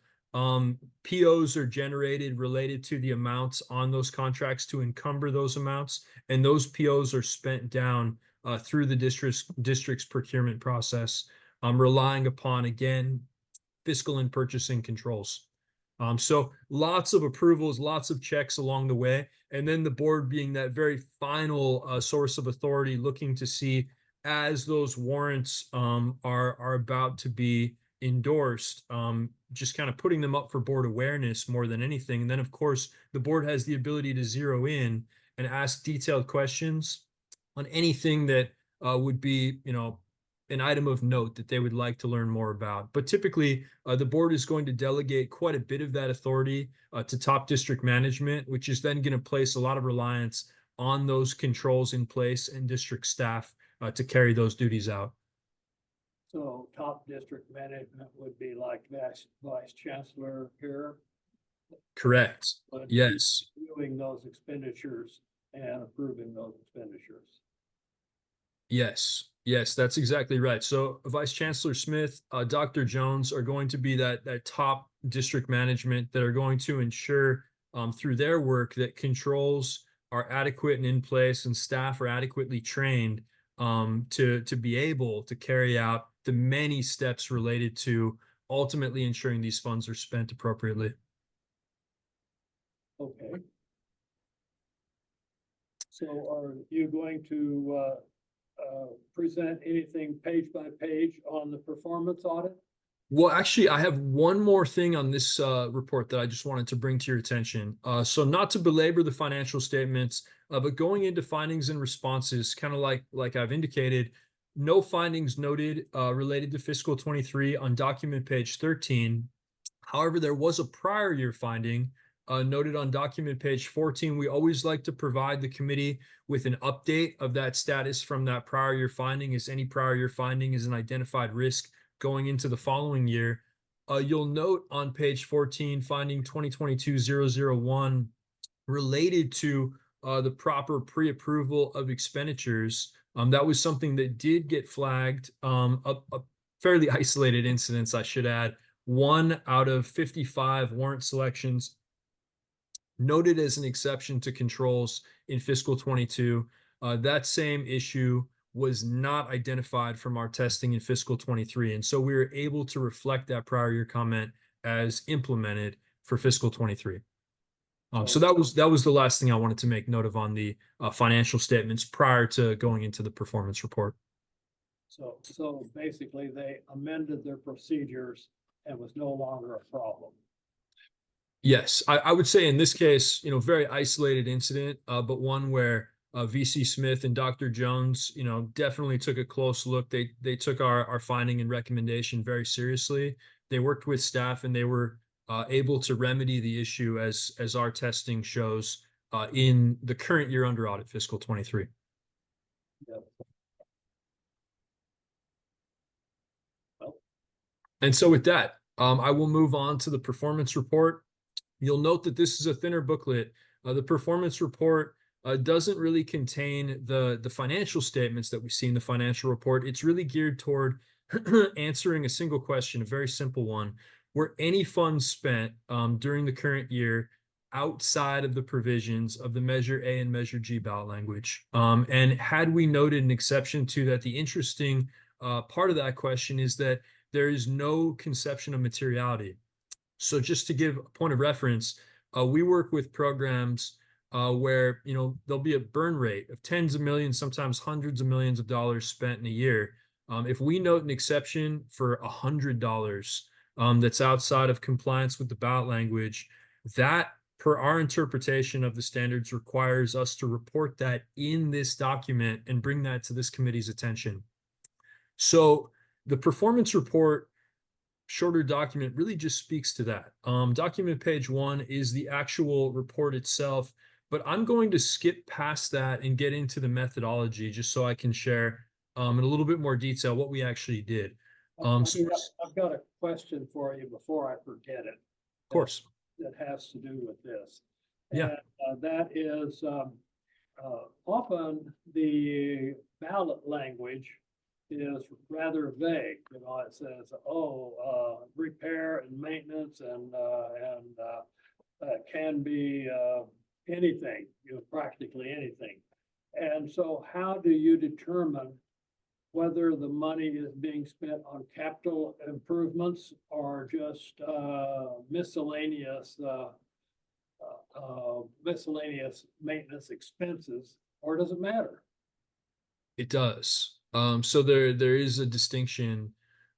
POs are generated related to the amounts on those contracts to encumber those amounts. And those POs are spent down through the district's procurement process, relying upon, again, fiscal and purchasing controls. So lots of approvals, lots of checks along the way. And then the board being that very final source of authority, looking to see as those warrants are about to be endorsed, just kind of putting them up for board awareness more than anything. And then, of course, the board has the ability to zero in and ask detailed questions on anything that would be, an item of note that they would like to learn more about. But typically, the board is going to delegate quite a bit of that authority to top district management, which is then going to place a lot of reliance on those controls in place and district staff to carry those duties out. So top district management would be like vice chancellor here. Correct. But Yes. doing those expenditures and approving those expenditures. Yes, that's exactly right. So Vice Chancellor Smith, Dr. Jones are going to be that top district management that are going to ensure through their work that controls are adequate and in place and staff are adequately trained to be able to carry out the many steps related to ultimately ensuring these funds are spent appropriately. Okay. So are you going to present anything page by page on the performance audit? Well, actually, I have one more thing on this report that I just wanted to bring to your attention. So not to belabor the financial statements, but going into findings and responses, kind of like I've indicated, no findings noted related to fiscal 23 on document page 13. However, there was a prior year finding noted on document page 14. We always like to provide the committee with an update of that status from that prior year finding, as any prior year finding is an identified risk going into the following year. You'll note on page 14, finding 2022-001 related to the proper pre-approval of expenditures. That was something that did get flagged, a fairly isolated incidents, I should add. 1 out of 55 warrant selections noted as an exception to controls in fiscal 22. That same issue was not identified from our testing in fiscal 23. And so we were able to reflect that prior year comment as implemented for fiscal 23. So that was the last thing I wanted to make note of on the financial statements prior to going into the performance report. So basically they amended their procedures and was no longer a problem. Yes, I would say in this case, very isolated incident, but one where VC Smith and Dr. Jones, definitely took a close look. They took our finding and recommendation very seriously. They worked with staff and they were able to remedy the issue as our testing shows in the current year under audit, fiscal 23. Yep. Well. And so with that, I will move on to the performance report. You'll note that this is a thinner booklet. The performance report doesn't really contain the financial statements that we see in the financial report. It's really geared toward answering a single question, a very simple one. were any funds spent during the current year outside of the provisions of the Measure A and Measure G ballot language? And had we noted an exception to that, the interesting part of that question is that there is no conception of materiality. So just to give a point of reference, we work with programs where, you know, there'll be a burn rate of tens of millions, sometimes hundreds of millions of dollars spent in a year. If we note an exception for $100 that's outside of compliance with the ballot language, that, per our interpretation of the standards, requires us to report that in this document and bring that to this committee's attention. So the performance report, shorter document, really just speaks to that. Document page 1 is the actual report itself, but I'm going to skip past that and get into the methodology just so I can share in a little bit more detail what we actually did. I've got a question for you before I forget it. Of course. That has to do with this. Yeah. And that is often the ballot language is rather vague. You know, it says, repair and maintenance and can be anything, you know, practically anything. And so how do you determine whether the money is being spent on capital improvements or just miscellaneous maintenance expenses, or does it matter? It does. So there is a distinction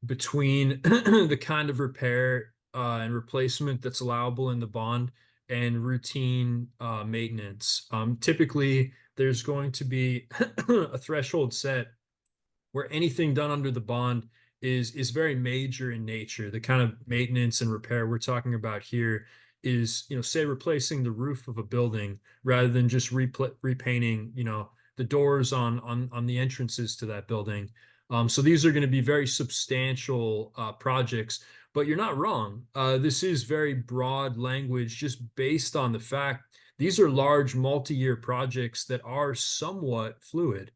between the kind of repair and replacement that's allowable in the bond and routine maintenance. Typically, there's going to be a threshold set where anything done under the bond is very major in nature. The kind of maintenance and repair we're talking about here is, you know, say replacing the roof of a building rather than just repainting, you know, the doors on the entrances to that building. So these are going to be very substantial projects, but you're not wrong. This is very broad language just based on the fact these are large multi-year projects that are somewhat fluid.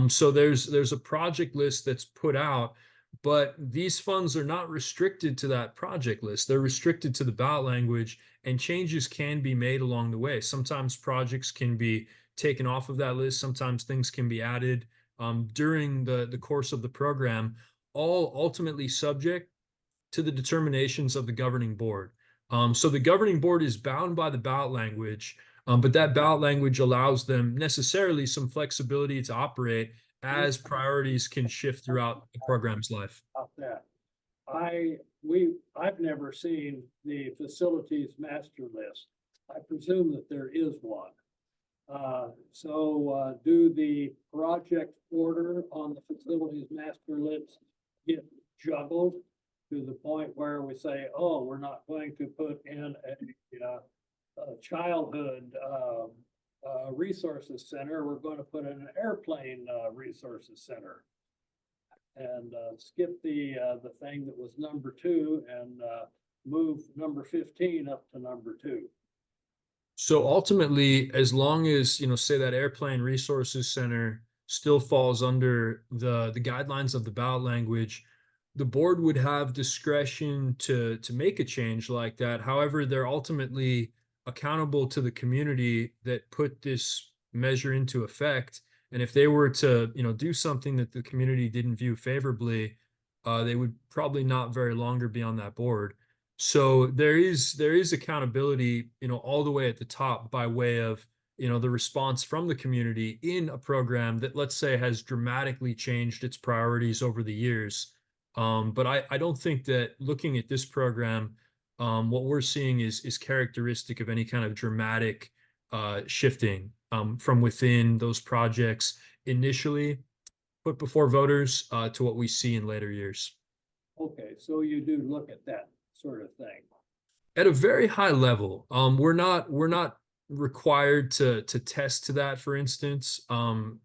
So there's a project list that's put out, but these funds are not restricted to that project list. They're restricted to the ballot language, and changes can be made along the way. Sometimes projects can be taken off of that list. Sometimes things can be added during the course of the program, all ultimately subject to the determinations of the governing board. So the governing board is bound by the ballot language, but that ballot language allows them necessarily some flexibility to operate as priorities can shift throughout the program's life. About that. I've never seen the facilities master list. I presume that there is one. So do the project order on the facilities master list get juggled to the point where we say, oh, we're not going to put in a childhood resources center, we're going to put in an airplane resources center, and skip the thing that was number 2 and move number 15 up to number 2. So ultimately, as long as, you know, say that airplane resources center still falls under the guidelines of the ballot language, the board would have discretion to make a change like that. However, they're ultimately accountable to the community that put this measure into effect. And if they were to, you know, do something that the community didn't view favorably, they would probably not very longer be on that board. So there is accountability, you know, all the way at the top by way of, you know, the response from the community in a program that, let's say, has dramatically changed its priorities over the years. But I don't think that looking at this program, what we're seeing is characteristic of any kind of dramatic shifting from within those projects initially put before voters to what we see in later years. Okay, so you do look at that sort of thing. At a very high level, we're not required to test to that, for instance,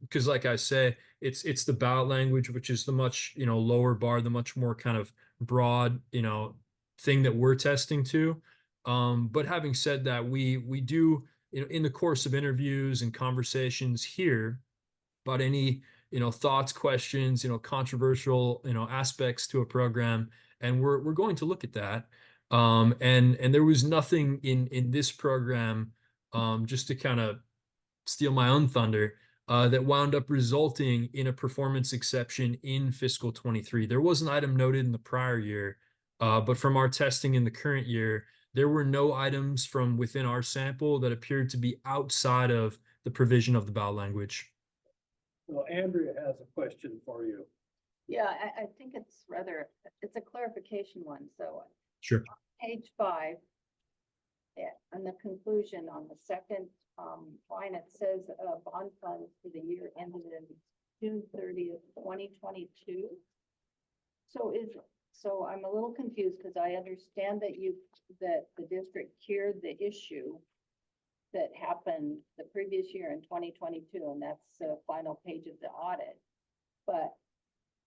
because like I say, it's the ballot language, which is the much, you know, lower bar, the much more kind of broad, you know, thing that we're testing to. But having said that, we do, you know, in the course of interviews and conversations here about any, you know, thoughts, questions, you know, controversial, you know, aspects to a program, and we're going to look at that. And there was nothing in this program, just to kind of steal my own thunder, that wound up resulting in a performance exception in fiscal 23. There was an item noted in the prior year, but from our testing in the current year, there were no items from within our sample that appeared to be outside of the provision of the ballot language. Well, Andrea has a question for you. Yeah, I think it's a clarification one, so. Sure. Page 5. Yeah, and the conclusion on the second line, it says bond funds for the year ended in June 30th, 2022. So I'm a little confused because I understand that the district cured the issue that happened the previous year in 2022, and that's the final page of the audit. But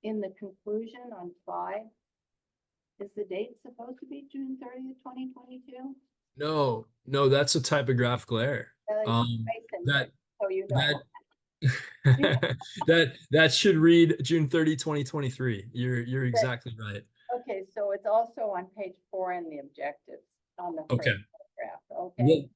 in the conclusion on 5, is the date supposed to be June 30th, 2022? No, that's a typographical error. That So you know. that should read June 30, 2023. You're exactly right. Okay, so it's also on page 4 in the objectives on the Okay. first paragraph. Okay.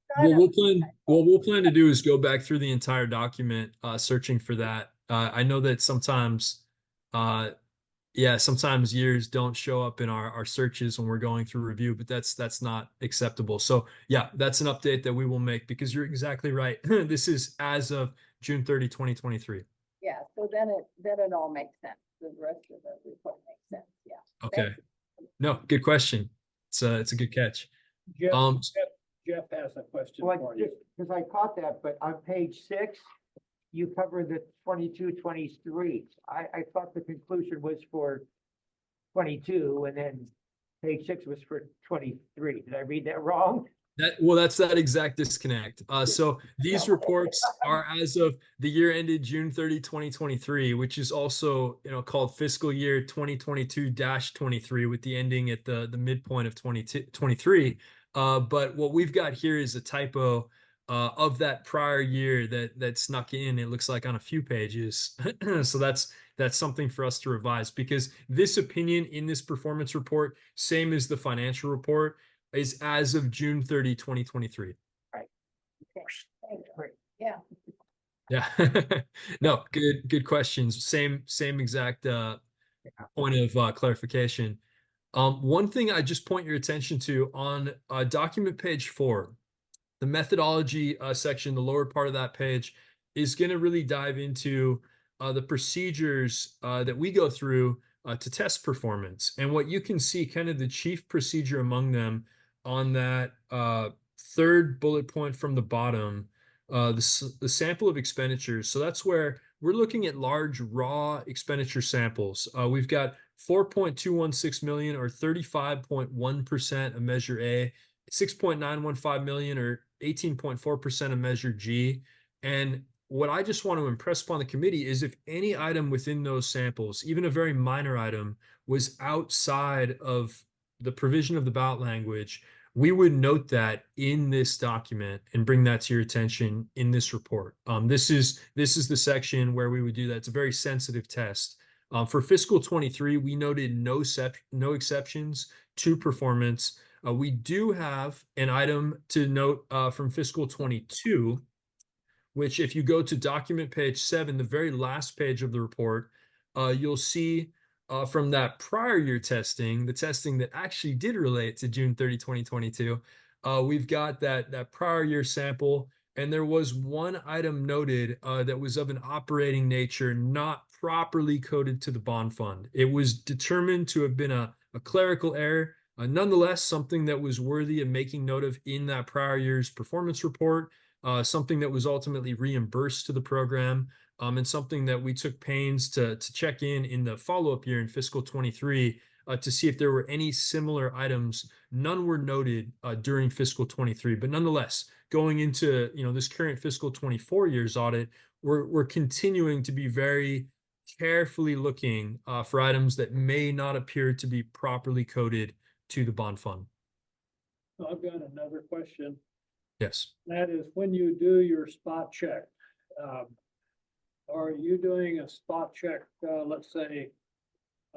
What we'll plan to do is go back through the entire document, searching for that. I know that sometimes, sometimes years don't show up in our searches when we're going through review, but that's not acceptable. So yeah, that's an update that we will make because you're exactly right. This is as of June 30, 2023. Yeah, so then it all makes sense. The rest of the report makes sense. Yeah. Okay. No, good question. It's a good catch. Jeff has a question Well, for you. because I caught that, but on page 6, you cover the 22, 23. I thought the conclusion was for 22, and then page 6 was for 23. Did I read that wrong? That's that exact disconnect. So these reports are as of the year ended June 30, 2023, which is also, called fiscal year 2022-23 with the ending at the midpoint of 2023. But what we've got here is a typo of that prior year that snuck in, it looks like, on a few pages. So that's something for us to revise, because this opinion in this performance report, same as the financial report, is as of June 30, 2023. Okay. Great. Yeah. Yeah. No, good questions. Same exact point of clarification. One thing I just point your attention to on document page 4, the methodology section, the lower part of that page, is going to really dive into the procedures that we go through to test performance. And what you can see, kind of the chief procedure among them, on that third bullet point from the bottom, the sample of expenditures. So that's where we're looking at large raw expenditure samples. We've got 4.216 million, or 35.1% of measure A, 6.915 million, or 18.4% of measure G. And what I just want to impress upon the committee is, if any item within those samples, even a very minor item, was outside of the provision of the ballot language, we would note that in this document and bring that to your attention in this report. This is the section where we would do that. It's a very sensitive test. For fiscal 23, we noted no exceptions to performance. We do have an item to note from fiscal 22, which, if you go to document page 7, the very last page of the report, you'll see from that prior year testing, the testing that actually did relate to June 30, 2022, we've got that prior year sample, and there was one item noted that was of an operating nature, not properly coded to the bond fund. It was determined to have been a clerical error, nonetheless something that was worthy of making note of in that prior year's performance report, something that was ultimately reimbursed to the program, and something that we took pains to check in the follow-up year in fiscal 23 to see if there were any similar items. None were noted during fiscal 23, but nonetheless, going into this current fiscal 24 year's audit, we're continuing to be very carefully looking for items that may not appear to be properly coded to the bond fund. I've got another question. Yes. That is, when you do your spot check, are you doing a spot check, let's say,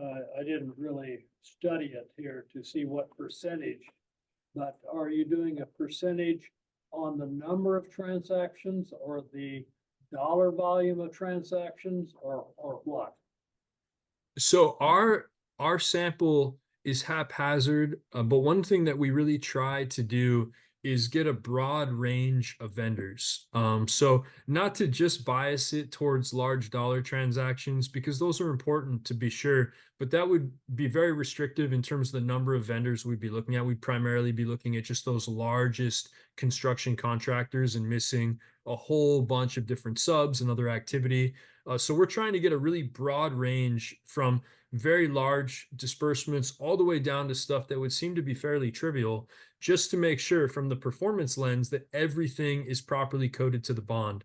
I didn't really study it here to see what percentage. But are you doing a percentage on the number of transactions or the dollar volume of transactions or what? So our sample is haphazard, but one thing that we really try to do is get a broad range of vendors. So not to just bias it towards large dollar transactions, because those are important to be sure, but that would be very restrictive in terms of the number of vendors we'd be looking at. We'd primarily be looking at just those largest construction contractors and missing a whole bunch of different subs and other activity. So we're trying to get a really broad range from very large disbursements all the way down to stuff that would seem to be fairly trivial, just to make sure from the performance lens that everything is properly coded to the bond.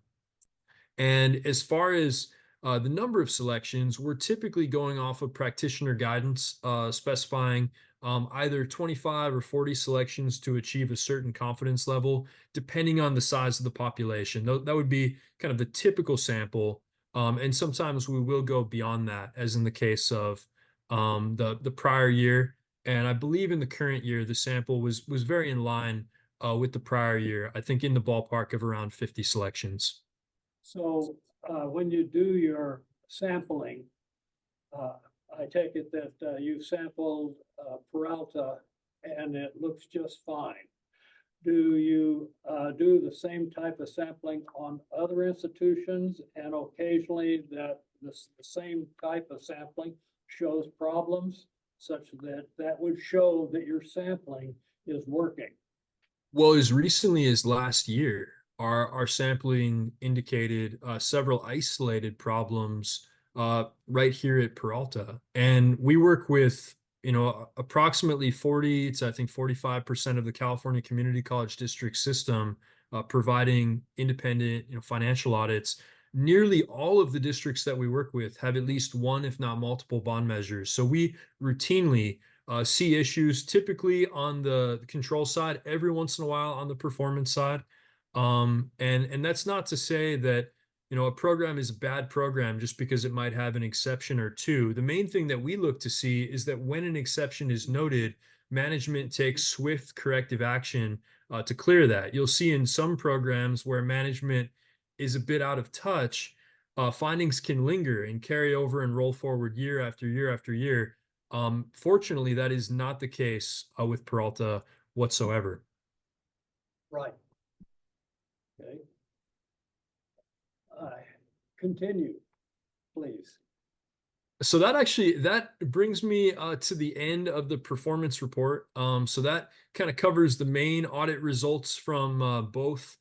And as far as the number of selections, we're typically going off of practitioner guidance, specifying either 25 or 40 selections to achieve a certain confidence level, depending on the size of the population. That would be kind of the typical sample. And sometimes we will go beyond that, as in the case of the prior year. And I believe in the current year, the sample was very in line with the prior year, I think in the ballpark of around 50 selections. So when you do your sampling, I take it that you sampled Peralta and it looks just fine. Do you do the same type of sampling on other institutions, and occasionally that the same type of sampling shows problems such that that would show that your sampling is working? Well, as recently as last year, our sampling indicated several isolated problems right here at Peralta. And we work with, approximately 40 to I think 45% of the California Community College District system, providing independent, financial audits. Nearly all of the districts that we work with have at least one, if not multiple, bond measures. So we routinely see issues, typically on the control side, every once in a while on the performance side. And that's not to say that, a program is a bad program just because it might have an exception or two. The main thing that we look to see is that when an exception is noted, management takes swift corrective action to clear that. You'll see in some programs where management is a bit out of touch, findings can linger and carry over and roll forward year after year after year. Fortunately, that is not the case with Peralta whatsoever. Right. Okay. Continue, please. So that brings me to the end of the performance report. So that kind of covers the main audit results from both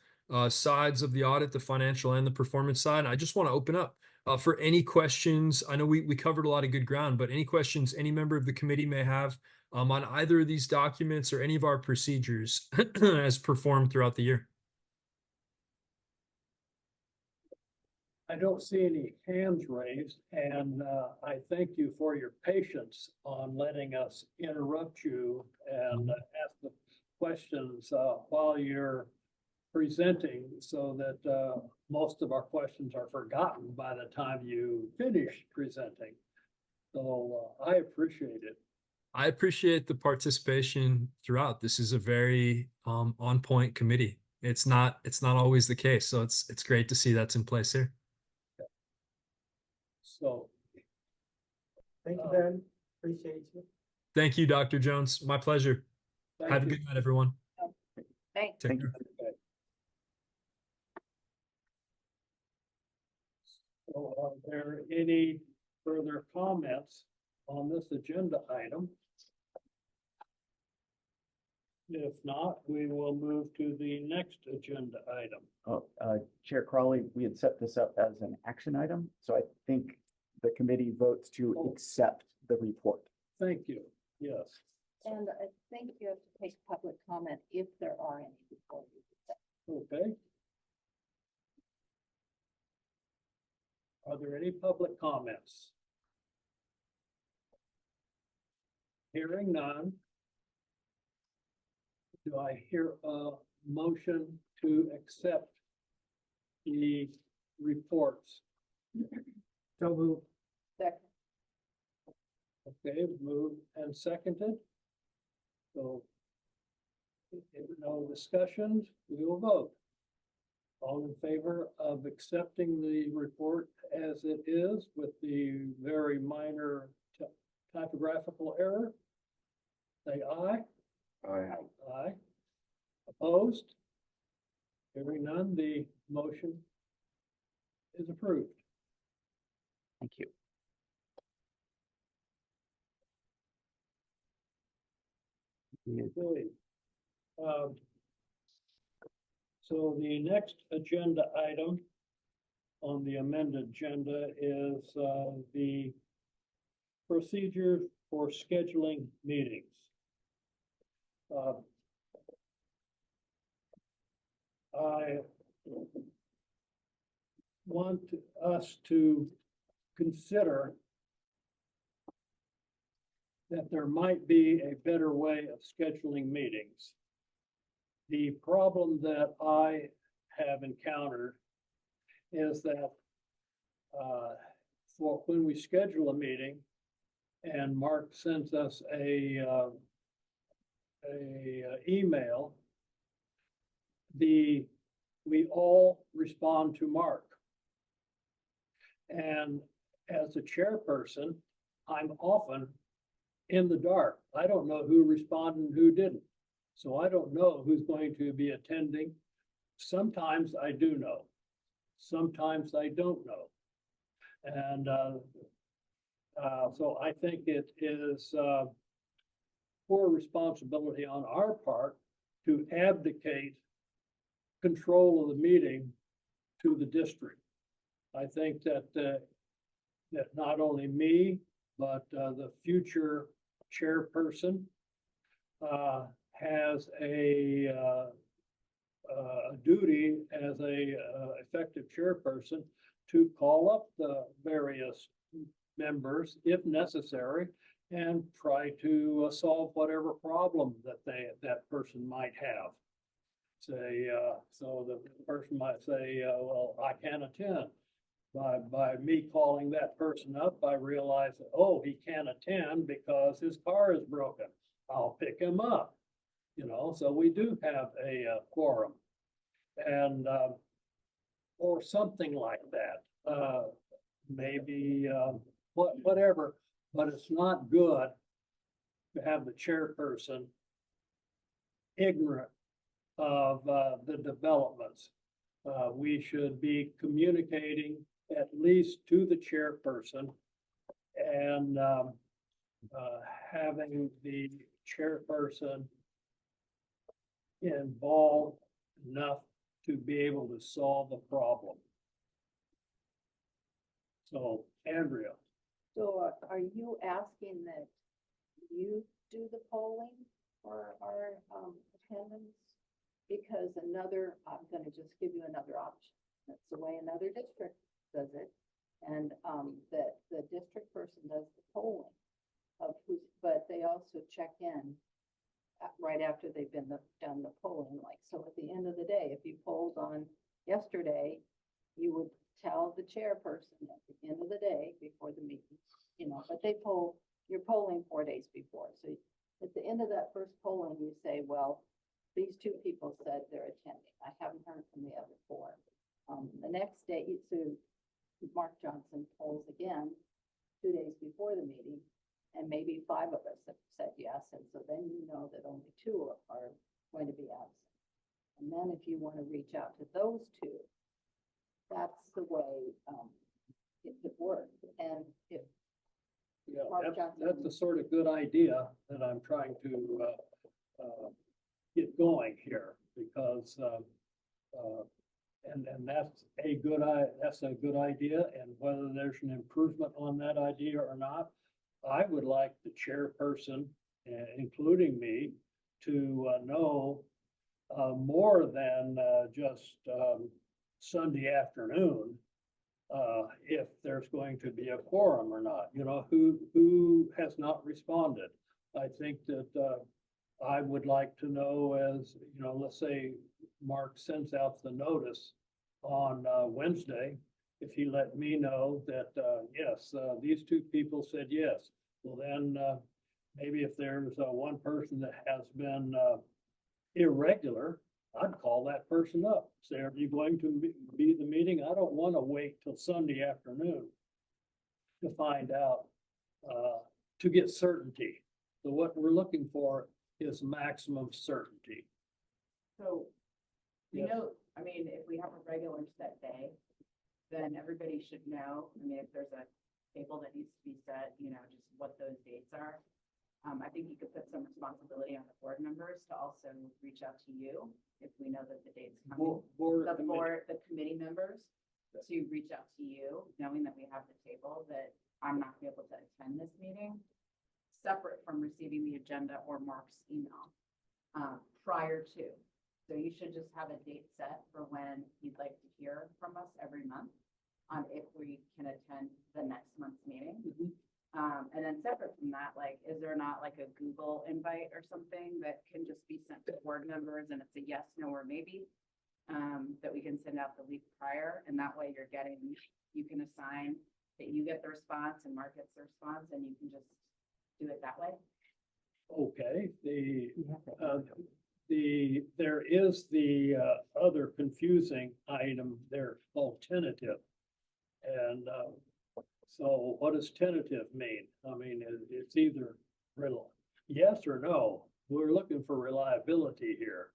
sides of the audit, the financial and the performance side. I just want to open up for any questions. I know we covered a lot of good ground, but any questions any member of the committee may have on either of these documents or any of our procedures as performed throughout the year. I don't see any hands raised, and I thank you for your patience on letting us interrupt you and ask the questions while you're presenting, so that most of our questions are forgotten by the time you finish presenting. So I appreciate it. I appreciate the participation throughout. This is a very on point committee. It's not always the case, so it's great to see that's in place here. So Thank you, Ben. Appreciate you. Thank you, Dr. Jones. My pleasure. thank Have a you. good night, everyone. Thanks. Take Thank you. care. Okay. So are there any further comments on this agenda item? If not, we will move to the next agenda item. Chair Crawley, we had set this up as an action item, so I think the committee votes to accept the report. Thank you. Yes. And I think you have to take public comment if there are any before you do that. Okay. Are there any public comments? Hearing none. Do I hear a motion to accept the reports? So move. Second. Okay, moved and seconded. So if no discussions, we will vote. All in favor of accepting the report as it is with the very minor typographical error? Say aye. Aye. Aye. Opposed? Hearing none, the motion is approved. Thank you. Okay. So the next agenda item on the amended agenda is the procedure for scheduling meetings. I want us to consider that there might be a better way of scheduling meetings. The problem that I have encountered is that for when we schedule a meeting and Mark sends us a email, we all respond to Mark. And as a chairperson, I'm often in the dark. I don't know who responded and who didn't. So I don't know who's going to be attending. Sometimes I do know. Sometimes I don't know. And so I think it is poor responsibility on our part to abdicate control of the meeting to the district. I think that that not only me, but the future chairperson has a duty as a effective chairperson to call up the various members if necessary and try to solve whatever problem that that person might have. Say, so the person might say, well, I can't attend. By me calling that person up, I realize that, oh, he can't attend because his car is broken. I'll pick him up, you know, so we do have a quorum. And, or something like that, maybe, whatever, but it's not good to have the chairperson ignorant of the developments. We should be communicating at least to the chairperson and having the chairperson involved enough to be able to solve the problem. So, Andrea. So are you asking that you do the polling for our attendance? Because I'm gonna just give you another option. That's the way another district does it. And that the district person does the polling of who, but they also check in right after they've done the polling. Like, so at the end of the day, if you polled on yesterday, you would tell the chairperson at the end of the day before the meeting, you know, but you're polling 4 days before. So at the end of that first polling, you say, well, these 2 people said they're attending. I haven't heard from the other 4. The next day, so Mark Johnson polls again 2 days before the meeting, and maybe 5 of us have said yes. And so then you know that only 2 are going to be absent. And then if you want to reach out to those 2, that's the way it works. And if Yeah, Mark that's the sort of good idea that I'm trying to get going here because and that's a good idea. And whether there's an improvement on that idea or not, I would like the chairperson, including me, to know more than just Sunday afternoon. If there's going to be a quorum or not, you know, who has not responded. I think that I would like to know, as you know, let's say Mark sends out the notice on Wednesday, if he let me know that yes, these 2 people said yes, Well, then, maybe if there's, one person that has been, irregular, I'd call that person up. Say, are you going to be the meeting? I don't want to wait till Sunday afternoon to find out, to get certainty. So what we're looking for is maximum certainty. So, you Yes. know, I mean, if we have a regular set day, then everybody should know, I mean, if there's a table that needs to be set, you know, just what those dates are. I think you could put some responsibility on the board members to also reach out to you if we know that the date's coming. Board The committee. board, the committee members to reach out to you, knowing that we have the table, that I'm not gonna be able to attend this meeting, separate from receiving the agenda or Mark's email, prior to. So you should just have a date set for when you'd like to hear from us every month, if we can attend the next month's meeting. Mhm. And then separate from that, like, is there not like a Google invite or something that can just be sent to board members and it's a yes, no, or maybe? That we can send out the week prior, and that way you're getting, you can assign that you get the response and Mark gets the response, and you can just do it that way. Okay, We have that. there is the, other confusing item there called tentative. And, so what does tentative mean? I mean, it's either yes or no. We're looking for reliability here,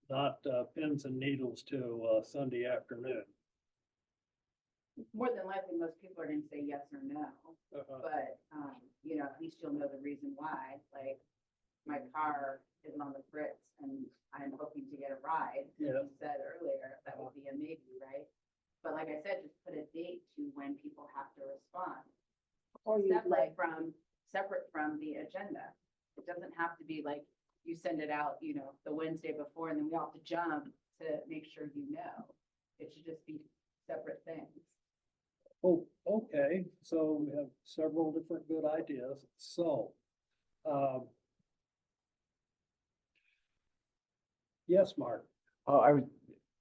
not, pins and needles to, Sunday afternoon. More than likely, most people are gonna say yes or no, but, you know, at least you'll know the reason why, like, my car isn't on the fritz and I'm hoping to get a ride. As Yeah. you said earlier, that would be a maybe, right? But like I said, just put a date to when people have to respond. Or you'd like, Separate from the agenda. It doesn't have to be like you send it out, you know, the Wednesday before and then we all have to jump to make sure you know. It should just be separate things. Oh, okay, so we have several different good ideas, so, yes, Mark,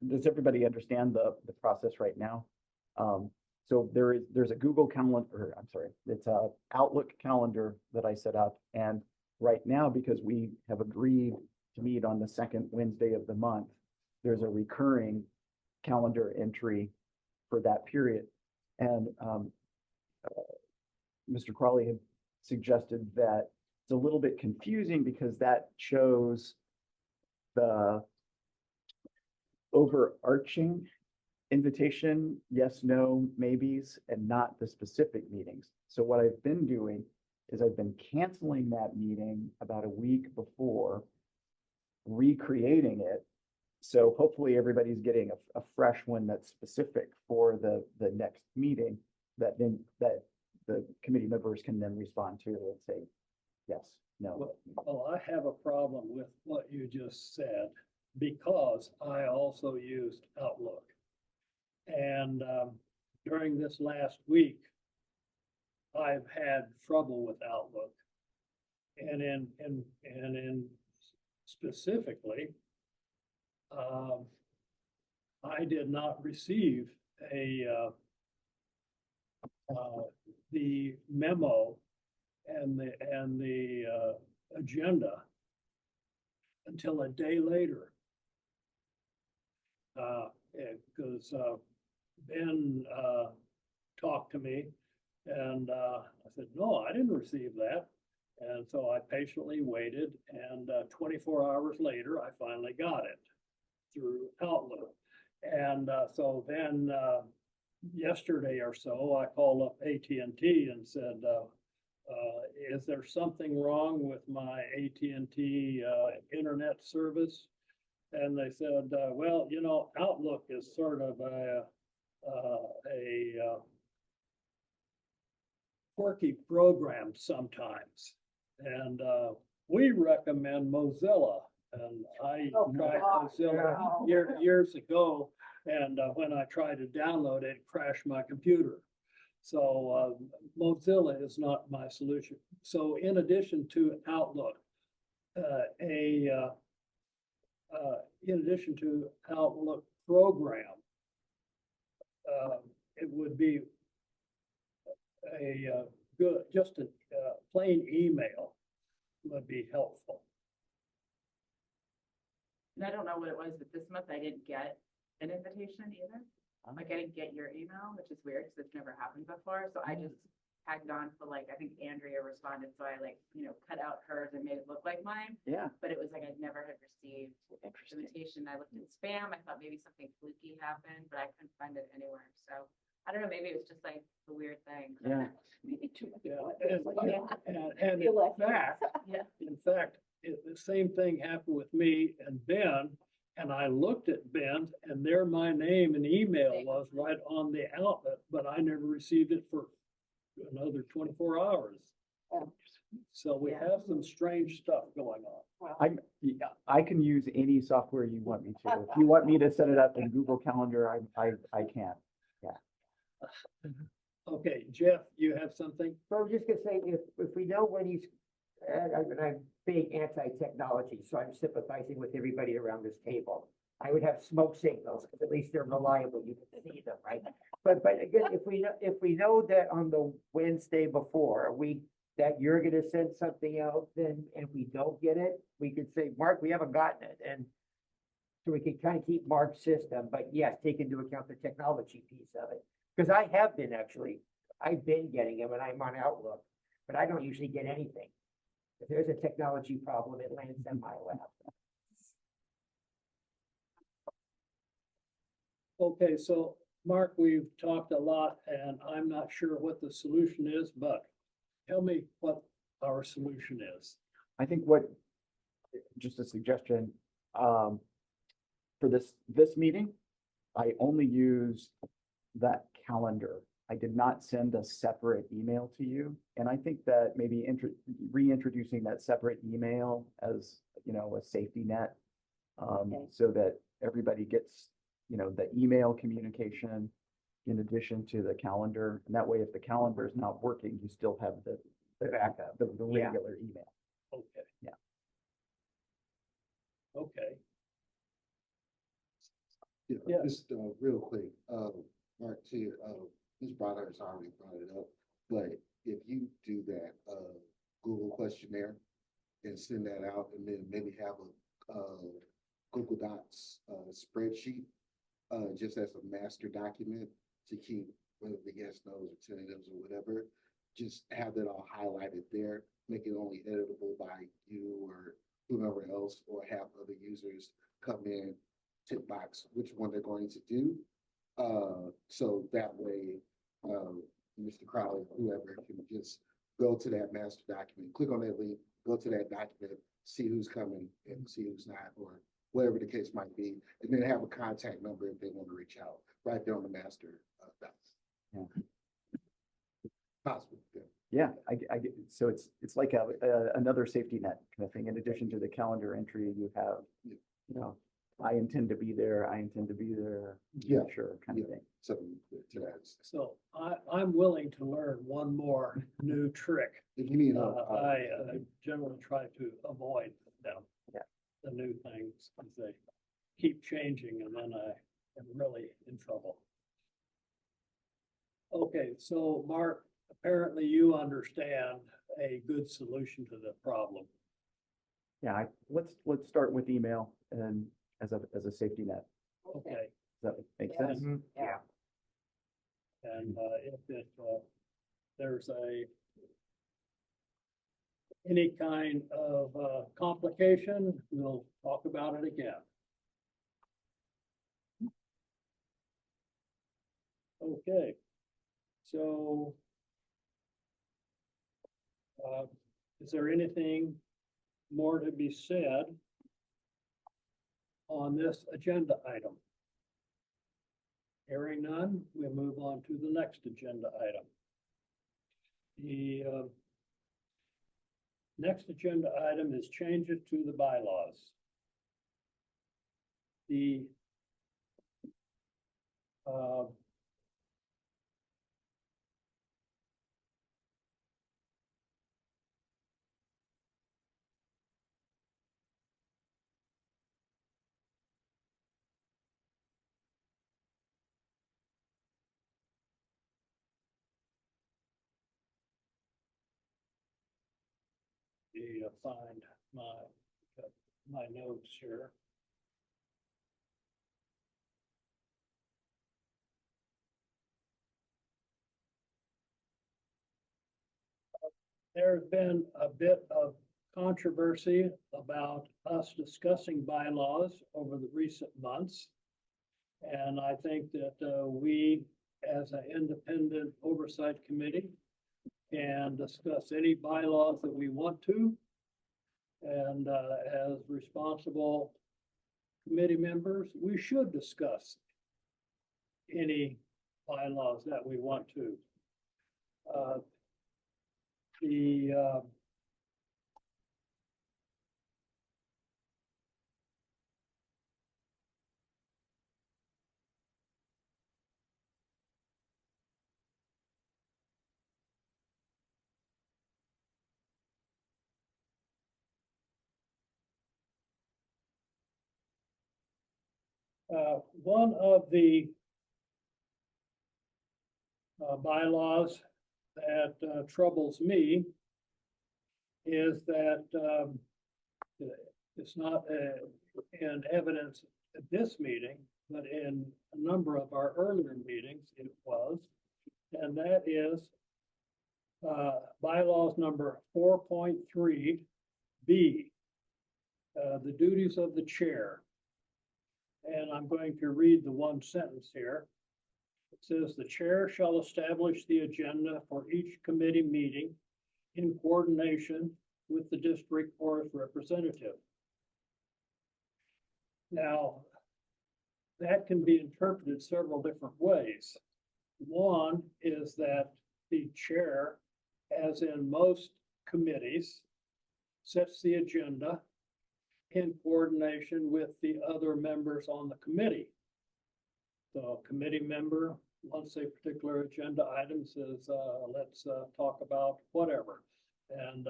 Does everybody understand the process right now? So there's a Google calendar, or I'm sorry, it's a Outlook calendar that I set up. And right now, because we have agreed to meet on the second Wednesday of the month, there's a recurring calendar entry for that period. And Mr. Crawley had suggested that it's a little bit confusing because that shows the overarching invitation, yes, no, maybes, and not the specific meetings. So what I've been doing is I've been canceling that meeting about a week before, recreating it. So hopefully everybody's getting a fresh one that's specific for the next meeting that the committee members can then respond to and say, yes, no. well, I have a problem with what you just said because I also used Outlook. And, during this last week, I've had trouble with Outlook. And in specifically, I did not receive the memo and the agenda until a day later. Because Ben talked to me and I said, no, I didn't receive that. And so I patiently waited and 24 hours later, I finally got it through Outlook. And so then yesterday or so, I called up AT&T and said, is there something wrong with my AT&T internet service? And they said, well, you know, Outlook is sort of a quirky program sometimes. And we recommend Mozilla. And I tried Mozilla years ago. And when I tried to download it, it crashed my computer. So Mozilla is not my solution. So in addition to Outlook, in addition to Outlook program, it would be a good, just a, plain email would be helpful. And I don't know what it was, but this month I didn't get an invitation either. Like I didn't get your email, which is weird because it's never happened before. So I just tagged on for like, I think Andrea responded. So I like, cut out hers and made it look like mine. Yeah, But it was like I never had received interesting. invitation. I looked in spam. I thought maybe something fluky happened, but I couldn't find it anywhere. So I don't know, maybe it was just like a weird thing. Yeah. Maybe too much. Yeah, Yeah. and Feel like- in fact, Yeah. in fact, the same thing happened with me and Ben. And I looked at Ben's and there my name and email was right on the outlet, but I never received it for another 24 hours. Oh. So we Yeah. have some strange stuff going on. Well, Yeah, I can use any software you want me to. If you want me to set it up in Google Calendar, I can. Okay, Jeff, you have something? So I was just gonna say, if we know when he's, I'm big anti-technology, so I'm sympathizing with everybody around this table. I would have smoke signals, because at least they're reliable, you can see them, right? But again, if we know that on the Wednesday before, that you're gonna send something out, then if we don't get it, we could say, Mark, we haven't gotten it, and so we can kind of keep Mark's system, but yes, take into account the technology piece of it. Because I've been getting them and I'm on Outlook, but I don't usually get anything. If there's a technology problem, it lands in my lap. Okay, so Mark, we've talked a lot and I'm not sure what the solution is, but tell me what our solution is. I think just a suggestion, for this meeting, I only use that calendar. I did not send a separate email to you. And I think that maybe reintroducing that separate email as, a safety net. Okay. So that everybody gets, the email communication in addition to the calendar. And that way, if the calendar is not working, you still have the backup, the Yeah. regular email. Okay. Yeah. Okay, Yeah, Yeah. just, real quick, Mark, too, Ms. Broderick's already brought it up, but if you do that, Google questionnaire and send that out and then maybe have a, Google Docs, spreadsheet, just as a master document to keep, whether the yes, no's, or tentatives or whatever, just have that all highlighted there, make it only editable by you or whomever else, or have other users come in, tick box which one they're going to do. So that way, Mr. Crowley, whoever can just go to that master document, click on that link, go to that document, see who's coming and see who's not, or whatever the case might be, and then have a contact number if they want to reach out right there on the master docs. Yeah. Possible, yeah. Yeah, I get, so it's like another safety net kind of thing. In addition to the calendar entry, you have, I intend to be there, I intend to be there. Yeah. Sure, kind of Yeah. thing. Something to that. so I'm willing to learn one more new trick. If you need I help, generally try to avoid them. Yeah. The new things, as they keep changing and then I am really in trouble. Okay, so Mark, apparently you understand a good solution to the problem. Yeah, let's start with email and as a safety net. Okay, Does that make Yeah. sense? Yeah. and if there's any kind of complication, we'll talk about it again. Okay, so is there anything more to be said on this agenda item? Hearing none, we move on to the next agenda item. The next agenda item is changes to the bylaws. The me find my notes here. There's been a bit of controversy about us discussing bylaws over the recent months. And I think that we, as an independent oversight committee, can discuss any bylaws that we want to. And as responsible committee members, we should discuss any bylaws that we want to. One of the bylaws that troubles me is that it's not in evidence at this meeting, but in a number of our earlier meetings it was, and that is bylaws number 4.3B, the duties of the chair. And I'm going to read the one sentence here. It says, the chair shall establish the agenda for each committee meeting in coordination with the district or its representative. Now, that can be interpreted several different ways. One is that the chair, as in most committees, sets the agenda in coordination with the other members on the committee. The committee member wants a particular agenda item, says, let's talk about whatever. And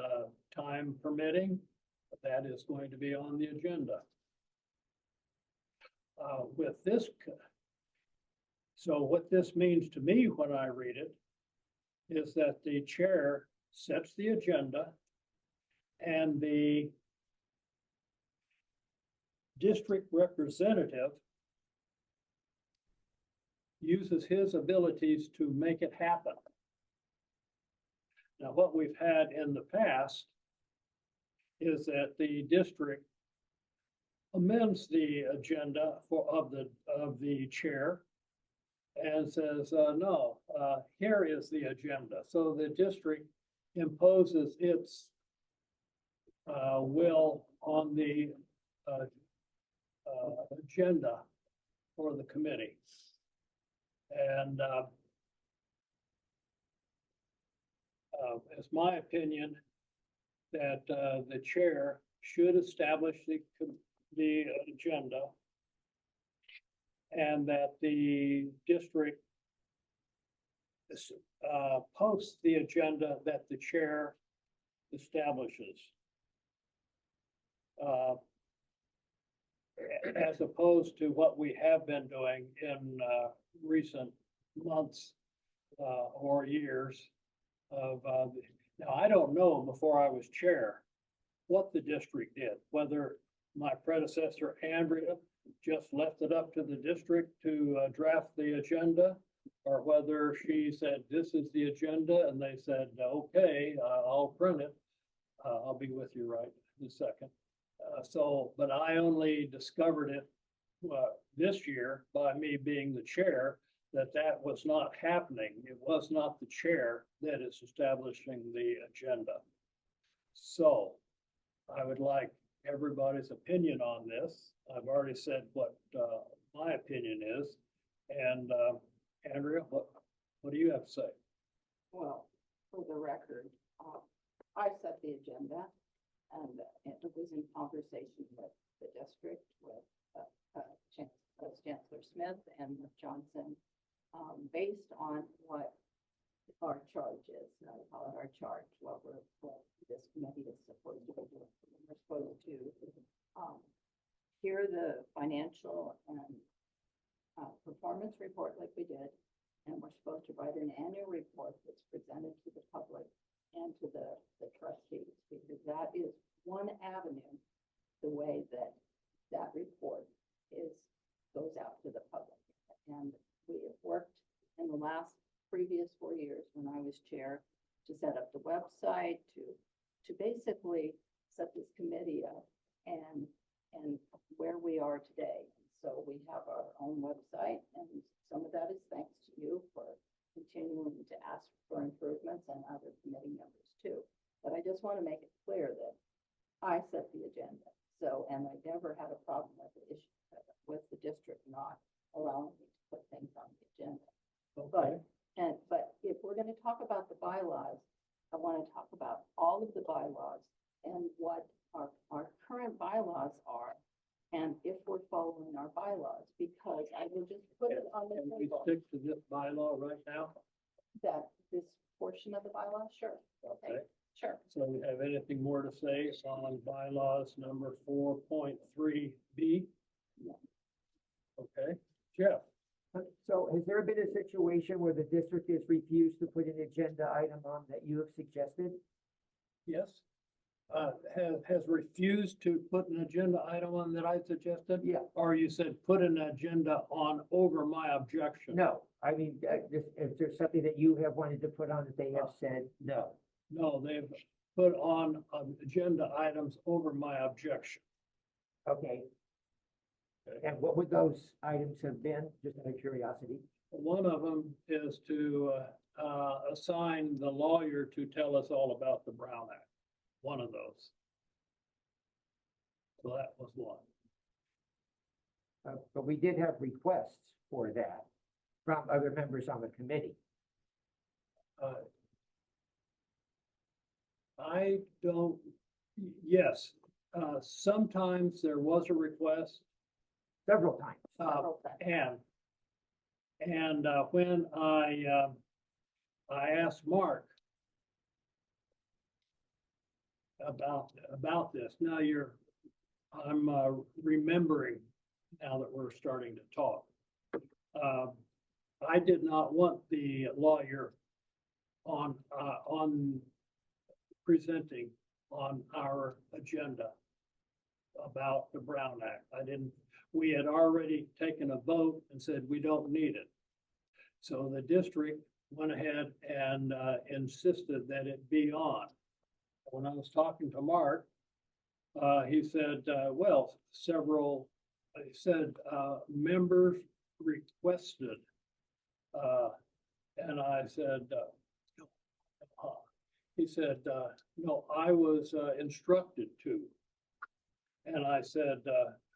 time permitting, that is going to be on the agenda. With this, so what this means to me when I read it is that the chair sets the agenda and the district representative uses his abilities to make it happen. Now, what we've had in the past is that the district amends the agenda of the chair and says, no, here is the agenda. So the district imposes its will on the agenda for the committee. And it's my opinion that the chair should establish the agenda and that the district posts the agenda that the chair establishes. As opposed to what we have been doing in recent months or years of, now I don't know before I was chair what the district did, whether my predecessor Andrea just left it up to the district to draft the agenda, or whether she said, this is the agenda, and they said, okay, I'll print it. I'll be with you right in a second. But I only discovered it this year by me being the chair, that was not happening. It was not the chair that is establishing the agenda. So I would like everybody's opinion on this. I've already said what my opinion is. And Andrea, what do you have to say? Well, for the record, I set the agenda, and it was in conversation with the district, with Chancellor Smith and with Johnson, based on what our charge is. I call it our charge, what this committee is supposed to be doing. We're supposed to hear the financial and performance report like we did, and we're supposed to write an annual report that's presented to the public and to the trustees, because that is one avenue, the way that that report goes out to the public. And we have worked in the previous 4 years when I was chair to set up the website, to basically set this committee up and where we are today. So we have our own website, and some of that is thanks to you for continuing to ask for improvements, and other committee members too. But I just want to make it clear that I set the agenda. So, and I never had a problem with the issue, with the district not allowing me to put things on the agenda. Okay, But if we're going to talk about the bylaws, I want to talk about all of the bylaws and what our current bylaws are, and if we're following our bylaws, because I will just put it on the can we table stick to this bylaw right now? that this portion of the bylaw, sure, okay, Okay. sure. So we have anything more to say on bylaws number 4.3B? No. Okay, Jeff? So has there been a situation where the district has refused to put an agenda item on that you have suggested? Yes. Has refused to put an agenda item on that I suggested? Yeah. Or you said put an agenda on over my objection? No, I mean, if there's something that you have wanted to put on that they have said no. No, they've put on agenda items over my objection. Okay. Okay. And what would those items have been, just out of curiosity? One of them is to assign the lawyer to tell us all about the Brown Act. One of those. So that was one. But we did have requests for that from other members on the committee. I don't, yes, sometimes there was a request, Several times. Several times. and when I asked Mark about this, now I'm remembering now that we're starting to talk. I did not want the lawyer on presenting on our agenda about the Brown Act. We had already taken a vote and said we don't need it. So the district went ahead and insisted that it be on. When I was talking to Mark, he said, members requested. And I said, he said, no, I was instructed to. And I said,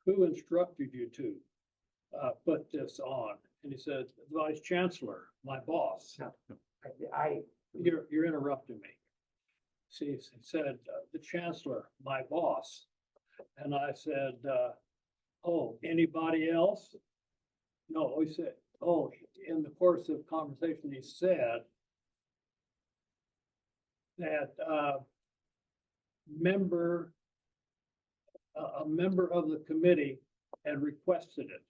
who instructed you to put this on? And he said, the Vice Chancellor, my boss. No. You're interrupting me. See, he said, the Chancellor, my boss. And I said, oh, anybody else? No, he said, oh, in the course of conversation, he said that a member of the committee had requested it.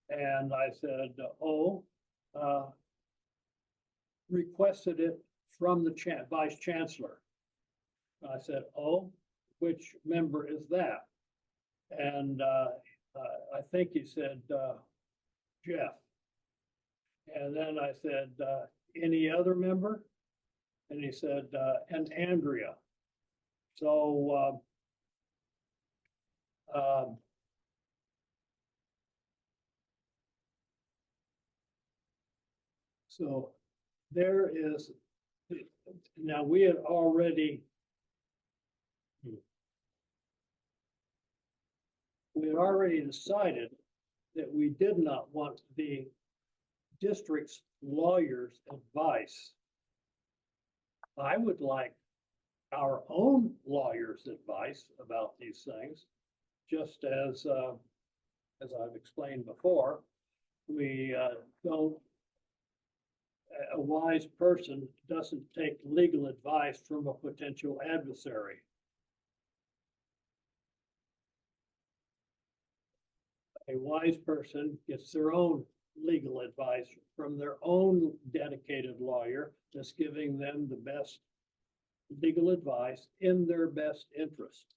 And I said, requested it from the Vice Chancellor. I said, oh, which member is that? And I think he said, Jeff. And then I said, any other member? And he said, and Andrea. So so there is, now we had already decided that we did not want the district's lawyer's advice. I would like our own lawyer's advice about these things, just as I've explained before, we don't, a wise person doesn't take legal advice from a potential adversary. A wise person gets their own legal advice from their own dedicated lawyer that's giving them the best legal advice in their best interest.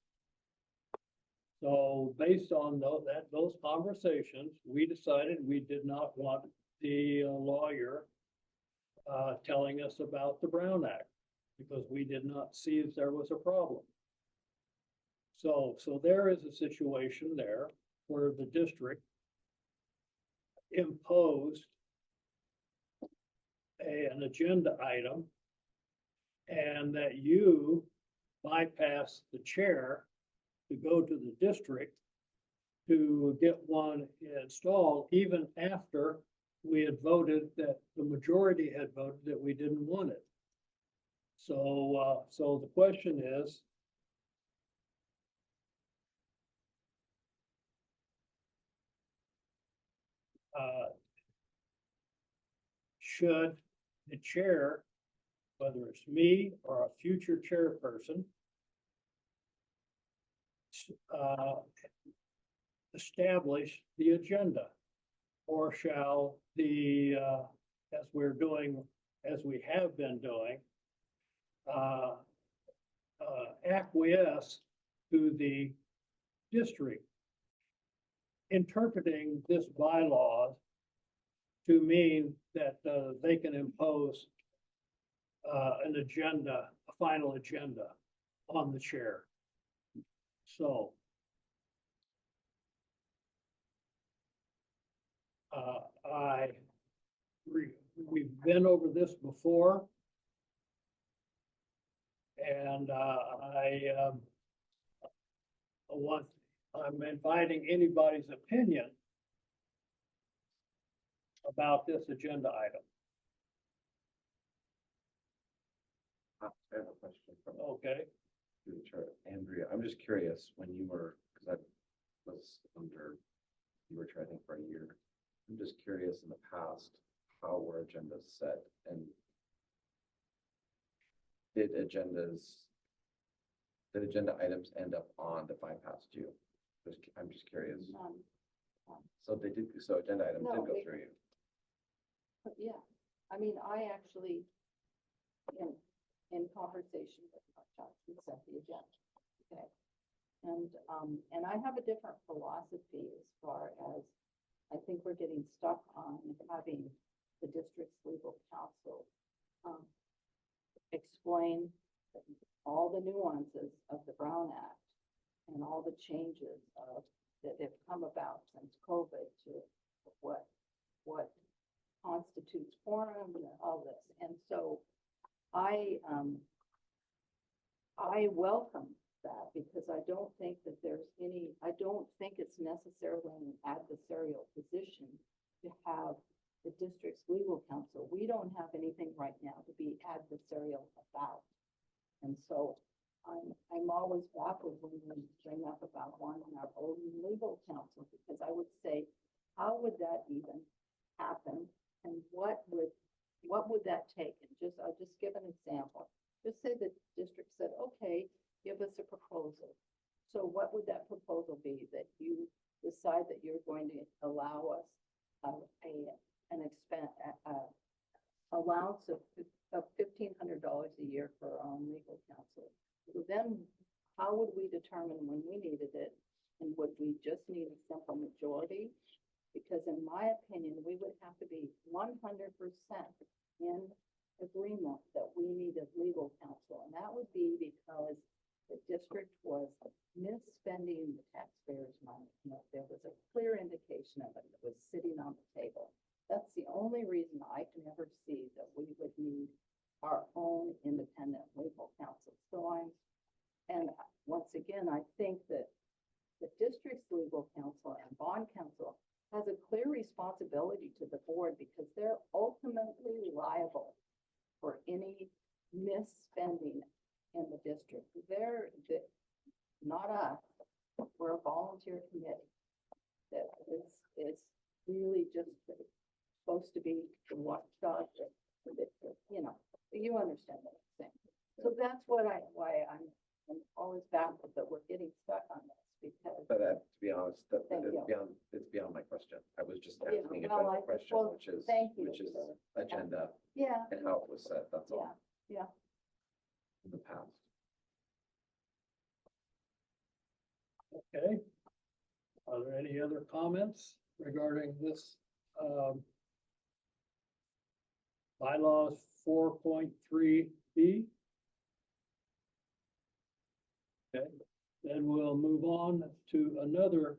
So based on those conversations, we decided we did not want the lawyer telling us about the Brown Act, because we did not see if there was a problem. So there is a situation there where the district imposed an agenda item, and that you bypass the chair to go to the district to get one installed, even after we had voted, that the majority had voted that we didn't want it. So the question is, should the chair, whether it's me or a future chairperson, establish the agenda? Or shall the, as we're doing, as we have been doing, acquiesce to the district interpreting this bylaw to mean that they can impose an agenda, a final agenda on the chair? So we've been over this before. And I'm inviting anybody's opinion about this agenda item. I have a question from Okay, the chair, Andrea. I'm just curious, when you were, because I was under, you were chair, I think, for a year. I'm just curious, in the past, how were agendas set, and did agenda items end up on the bypass you? I'm just curious. So they did, so agenda items No, did go they- through you. But yeah, I mean, I actually, in conversation with my judge, we set the agenda, okay? And I have a different philosophy as far as, I think we're getting stuck on having the district's legal counsel explain all the nuances of the Brown Act and all the changes that have come about since COVID to what constitutes quorum and all this. And so I welcome that, because I don't think that I don't think it's necessarily an adversarial position to have the district's legal counsel. We don't have anything right now to be adversarial about. And so I'm always baffled when we bring up about wanting our own legal counsel, because I would say, how would that even happen? And what would that take? And I'll just give an example. Just say the district said, okay, give us a proposal. So what would that proposal be? That you decide that you're going to allow us an expense, allowance of $1,500 a year for our own legal counsel. So then how would we determine when we needed it? And would we just need a simple majority? Because in my opinion, we would have to be 100% in agreement that we needed legal counsel. And that would be because the district was misspending the taxpayers' money. You know, there was a clear indication of it that was sitting on the table. That's the only reason I can ever see that we would need our own independent legal counsel. And once again, I think that the district's legal counsel and bond counsel has a clear responsibility to the board, because they're ultimately liable for any misspending in the district. Not us, we're a volunteer committee that is really just supposed to be the watchdog, you understand what I'm saying. So that's why I'm always baffled that we're getting stuck on this, because. But to be honest, Thank you. it's beyond my question. I was just Yeah, asking a well, general question, well, which is thank you, which is sir. agenda Yeah, and how it was set, that's all. yeah. in the past. Okay. Are there any other comments regarding this, bylaws 4.3B? Okay, then we'll move on to another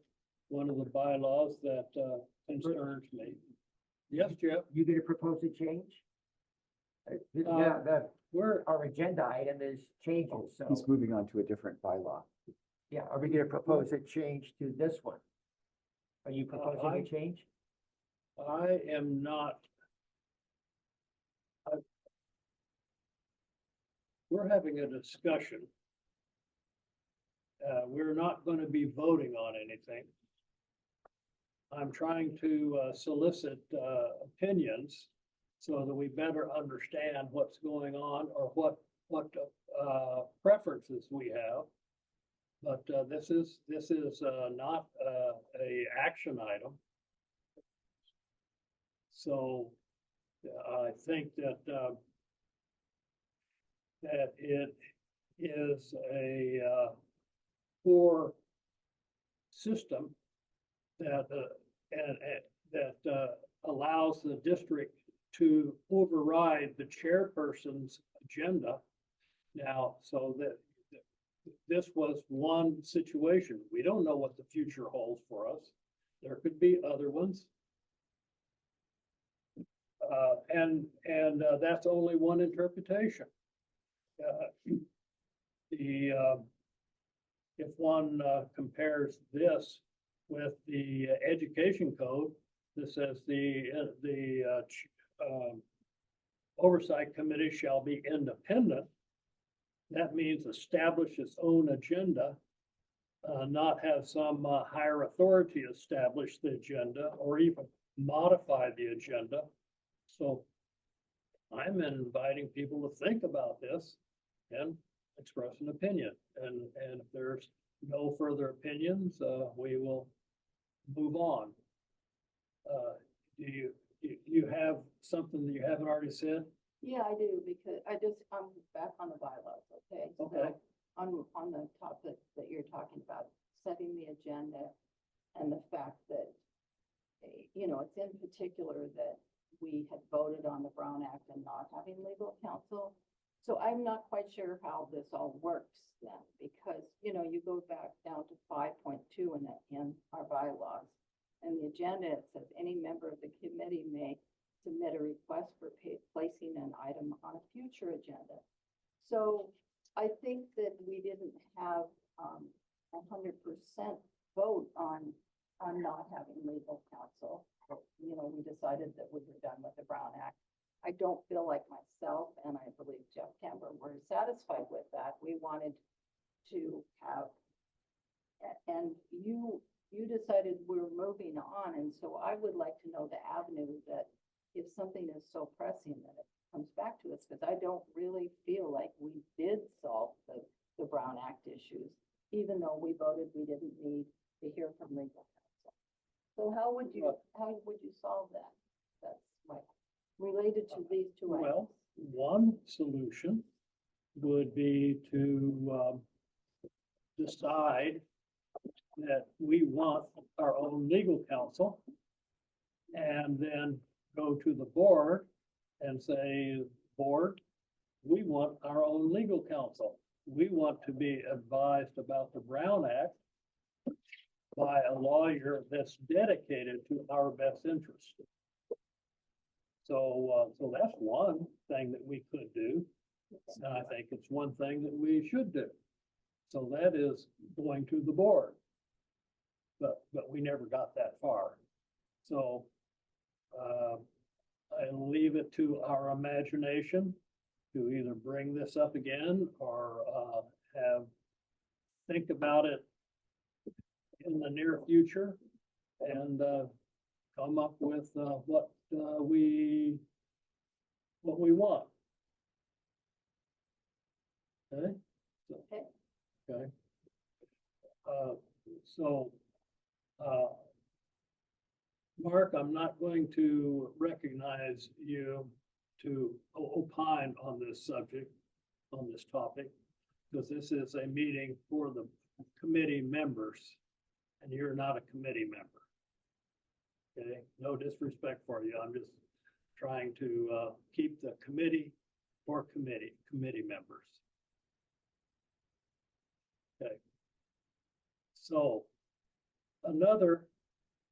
one of the bylaws that, concerns me. Yes, Jeff, You gonna propose a change? Yeah, we're, our agenda item is changes, so, He's moving on to a different bylaw. yeah, are we gonna propose a change to this one? Are you proposing I- a change? I am not. We're having a discussion. We're not going to be voting on anything. I'm trying to solicit opinions so that we better understand what's going on or what preferences we have. But this is not a action item. So I think that that it is a poor system that allows the district to override the chairperson's agenda. Now, so that this was one situation. We don't know what the future holds for us. There could be other ones. And that's only one interpretation. If one compares this with the education code, that says the oversight committee shall be independent. That means establish its own agenda, not have some higher authority establish the agenda or even modify the agenda. So I'm inviting people to think about this and express an opinion. And if there's no further opinions, we will move on. Do you have something that you haven't already said? Yeah, I do, because I'm back on the bylaws, okay? So Okay. on the topic that you're talking about, setting the agenda and the fact that, you know, it's in particular that we had voted on the Brown Act and not having legal counsel. So I'm not quite sure how this all works then, because, you know, you go back down to 5.2 in our bylaws. And the agenda, it says any member of the committee may submit a request for placing an item on a future agenda. So I think that we didn't have 100% vote on not having legal counsel. You know, we decided that we were done with the Brown Act. I don't feel like myself, and I believe Jeff Kemper, were satisfied with that. We wanted to have, and you decided we're moving on, and so I would like to know the avenue that if something is so pressing that it comes back to us, because I don't really feel like we did solve the Brown Act issues, even though we voted we didn't need to hear from legal counsel. So how would you solve that? That's my, related to these two items. Well, one solution would be to decide that we want our own legal counsel and then go to the board and say, board, we want our own legal counsel. We want to be advised about the Brown Act by a lawyer that's dedicated to our best interest. So that's one thing that we could do. And I think it's one thing that we should do. So that is going to the board. But we never got that far. So I leave it to our imagination to either bring this up again or think about it in the near future and come up with what we want. Okay? Okay. Okay. So Mark, I'm not going to recognize you to opine on this subject. on this topic, because this is a meeting for the committee members, and you're not a committee member. Okay, no disrespect for you, I'm just trying to keep the committee for committee members. Okay. So another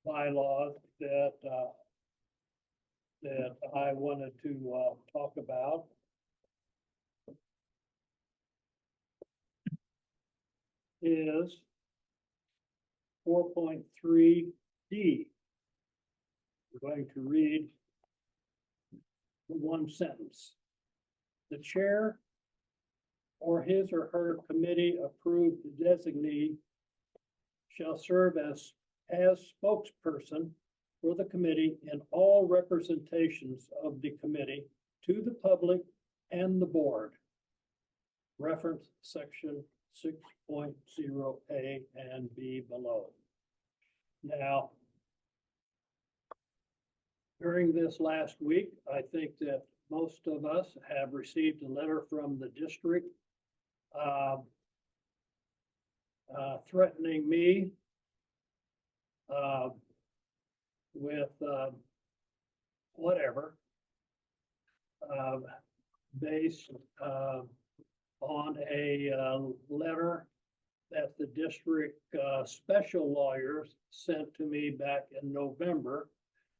bylaw that I wanted to talk about is 4.3D. We're going to read the one sentence. The chair or his or her committee approved designee shall serve as spokesperson for the committee in all representations of the committee to the public and the board. Reference section 6.0A and B below. Now, during this last week, I think that most of us have received a letter from the district threatening me with whatever, based on a letter that the district special lawyers sent to me back in November.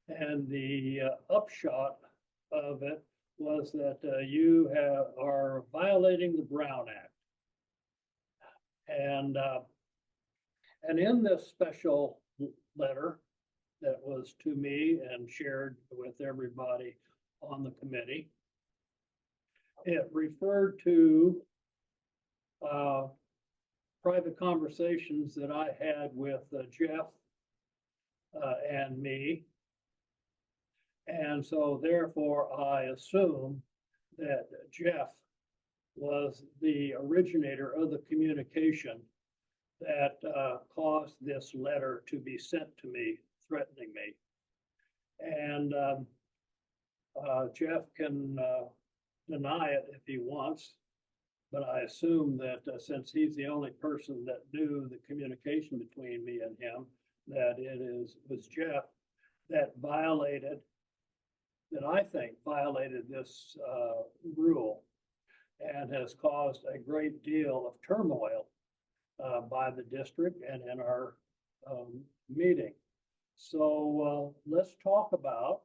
And the upshot of it was that you are violating the Brown Act. And in this special letter that was to me and shared with everybody on the committee, it referred to private conversations that I had with Jeff and me. And so therefore I assume that Jeff was the originator of the communication that caused this letter to be sent to me, threatening me. And Jeff can deny it if he wants, but I assume that since he's the only person that knew the communication between me and him, that was Jeff that violated, that I think violated this rule and has caused a great deal of turmoil by the district and in our meeting. So let's talk about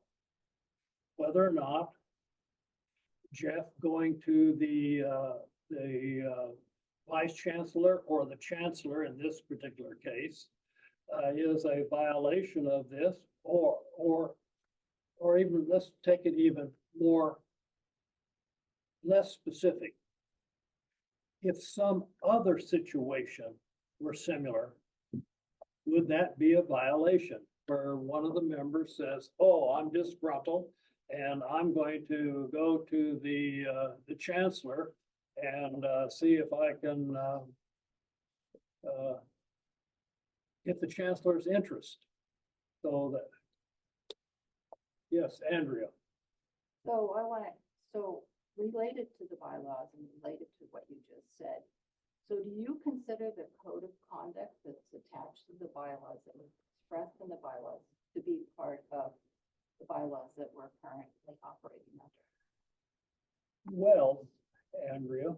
whether or not Jeff going to the vice chancellor or the chancellor in this particular case is a violation of this, or even let's take it even less specific. If some other situation were similar, would that be a violation where one of the members says, oh, I'm disgruntled and I'm going to go to the chancellor and see if I can get the chancellor's interest? So that, yes, Andrea. So so related to the bylaws and related to what you just said. So do you consider the code of conduct that's attached to the bylaws that was expressed in the bylaws to be part of the bylaws that we're currently operating under? Well, Andrea,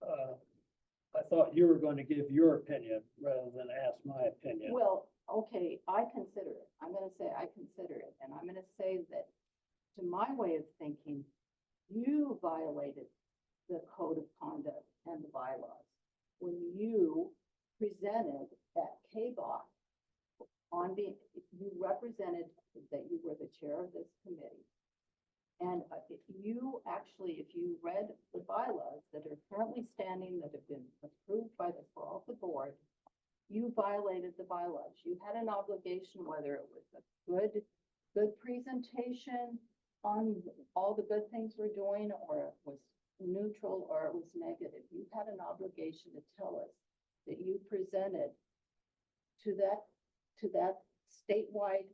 I thought you were going to give your opinion rather than ask my opinion. Well, okay, I consider it. I'm going to say I consider it. And I'm going to say that to my way of thinking, you violated the code of conduct and the bylaws when you presented at KBOC you represented that you were the chair of this committee. And you actually, if you read the bylaws that are currently standing, that have been approved by the Peralta board, you violated the bylaws. You had an obligation, whether it was a good presentation on all the good things we're doing, or it was neutral, or it was negative. You had an obligation to tell us that you presented to that statewide,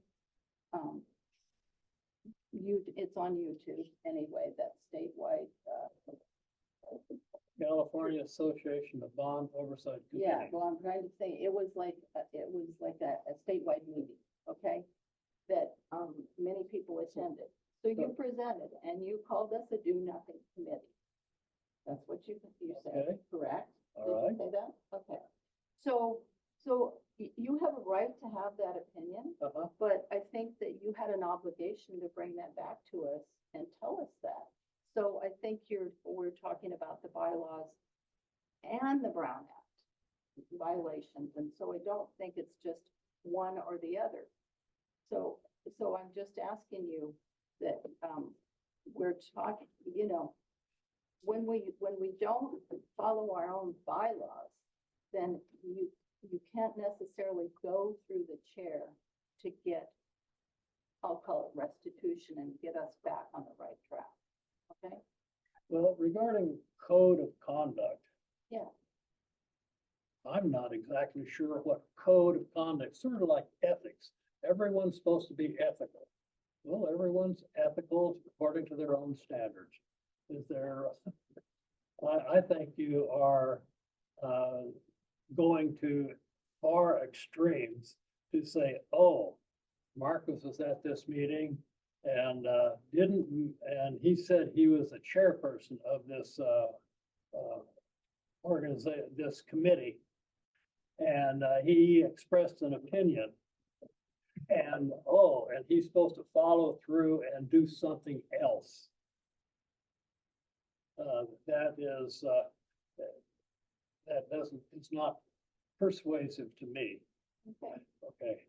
it's on YouTube anyway, that statewide California Association of Bond Oversight Yeah, Committees. well, I'm trying to say, it was like a statewide meeting, okay? That, many people attended. So you presented and you called us a do-nothing committee. That's what you said, Okay. correct? All Did you right. say that? Okay. So you have a right to have that opinion, Uh-huh. but I think that you had an obligation to bring that back to us and tell us that. So I think we're talking about the bylaws and the Brown Act violations, and so I don't think it's just one or the other. So I'm just asking you that, we're talking, when we don't follow our own bylaws, then you can't necessarily go through the chair to get, I'll call it restitution, and get us back on the right track, okay? Well, regarding code of conduct. Yeah. I'm not exactly sure what code of conduct, sort of like ethics. Everyone's supposed to be ethical. Well, everyone's ethical according to their own standards. Is there, I think you are, going to far extremes to say, oh, Marcus was at this meeting and, and he said he was the chairperson of this, organization, this committee. And he expressed an opinion. And, and he's supposed to follow through and do something else. That is, it's not persuasive to me. Okay. Okay.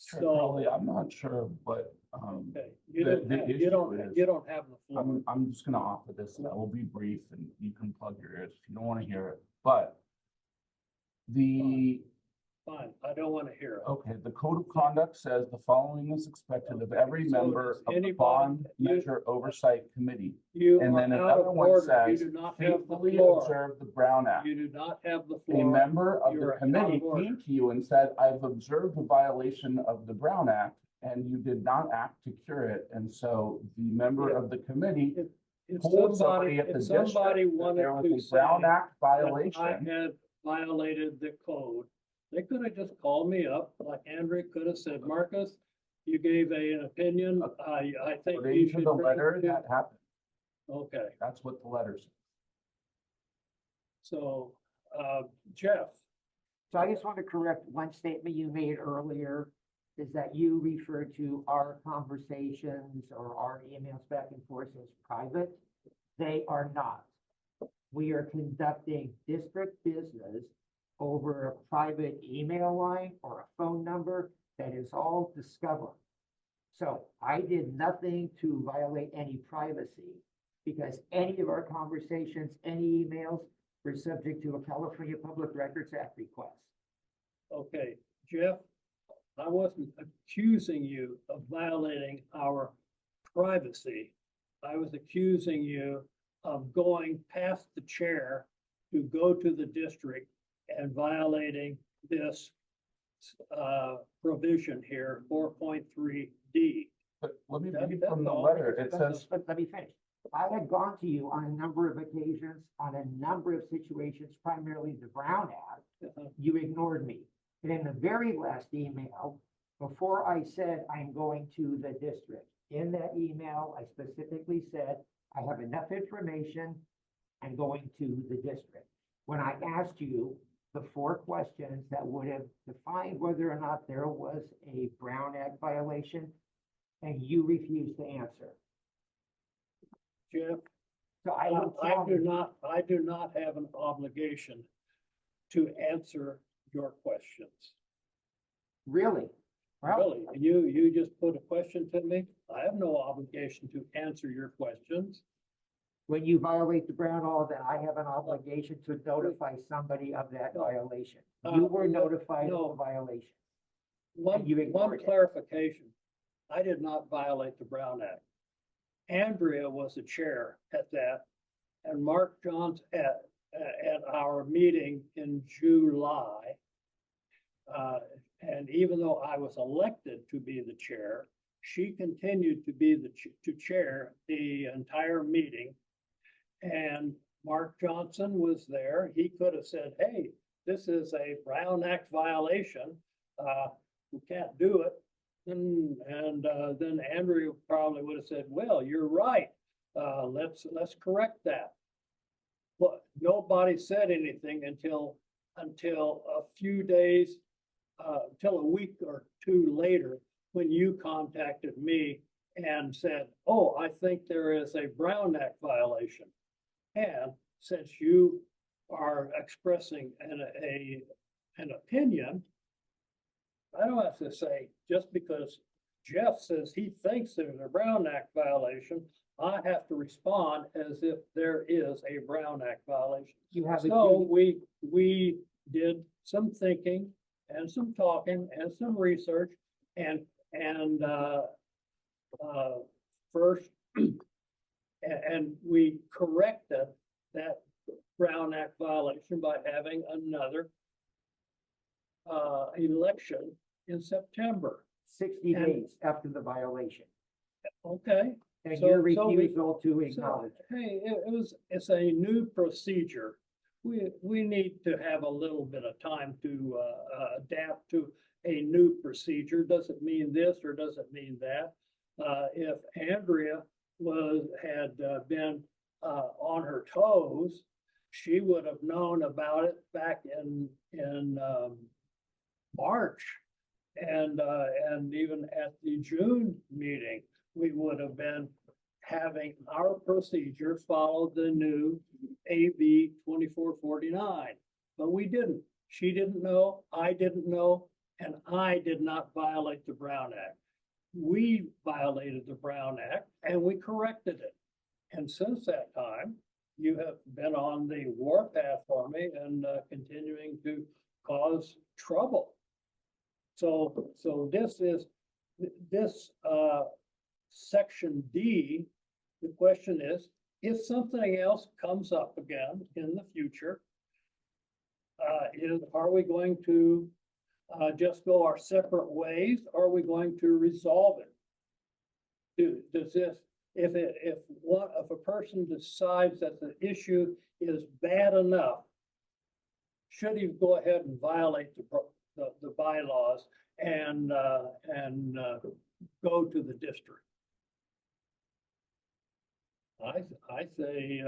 Sure, So, Crowley, I'm not sure, but, okay, you the- don't, the have- issue you don't, is- you don't have the floor. I'm just gonna offer this, and I will be brief, and you can plug your ears if you don't wanna hear it, but the, Fine, I don't want to hear it. okay, the code of conduct says the following is expected of every So member does of the anybody- bond you- measure oversight committee. You And are then out another of one order. You says, do not have the faithfully floor. observe the Brown Act. You do not have the A floor. member of You're the out committee of order. came to you and said, I've observed a violation of the Brown Act, and you did not act to cure it. And so the member Yeah. of the committee If told somebody, somebody at the if somebody district that wanted there to was a Brown say Act that I violation. had violated the code, they could have just called me up, like Andrew could have said, Marcus, you gave an opinion, I think you According to should. the bring letter it to-" that happened, Okay, that's what the letter says. so, Jeff, So I just want to correct one statement you made earlier, is that you referred to our conversations or our emails back and forth as private. They are not. We are conducting district business over a private email line or a phone number that is all discovered. So I did nothing to violate any privacy because any of our conversations, any emails were subject to a California Public Records Act request. okay, Jeff, I wasn't accusing you of violating our privacy. I was accusing you of going past the chair to go to the district and violating this provision here, 4.3D. But let me That- read that's from the all. letter. It says, But let me finish. I had gone to you on a number of occasions, on a number of situations, primarily the Brown Act. You ignored me. And in the very last email, before I said I'm going to the district, in that email, I specifically said, I have enough information, I'm going to the district. When I asked you the 4 questions that would have defined whether or not there was a Brown Act violation, and you refused to answer. Jeff, So I will I tell do you, not have an obligation to answer your questions. really? Well, Really, you just put a question to me. I have no obligation to answer your questions. when you violate the Brown law, then I have an obligation to notify somebody of that violation. You were notified of the violation. One You ignored it. clarification. I did not violate the Brown Act. Andrea was the chair at that, and Mark Johns at our meeting in July. And even though I was elected to be the chair, she continued to be to chair the entire meeting. And Mark Johnson was there. He could have said, hey, this is a Brown Act violation. We can't do it. And then Andrew probably would have said, well, you're right. Let's correct that. But nobody said anything until a few days, until a week or two later, when you contacted me and said, oh, I think there is a Brown Act violation. And since you are expressing an opinion, I don't have to say, just because Jeff says he thinks there's a Brown Act violation, I have to respond as if there is a Brown Act violation. You have a So duty, we did some thinking and some talking and some research and first, and we corrected that Brown Act violation by having another election in September. 60 and- days after the violation, Okay. and So- your so we- refusal to So, acknowledge it. hey, it's a new procedure. We need to have a little bit of time to adapt to a new procedure. Does it mean this or does it mean that? If Andrea had been on her toes, she would have known about it back in March. And even at the June meeting, we would have been having our procedure follow the new AB 2449. But we didn't. She didn't know, I didn't know, and I did not violate the Brown Act. We violated the Brown Act and we corrected it. And since that time, you have been on the warpath for me and continuing to cause trouble. So this section D, the question is, if something else comes up again in the future, are we going to just go our separate ways? Or are we going to resolve it? Does this, if a person decides that the issue is bad enough, should he go ahead and violate the bylaws and go to the district? I say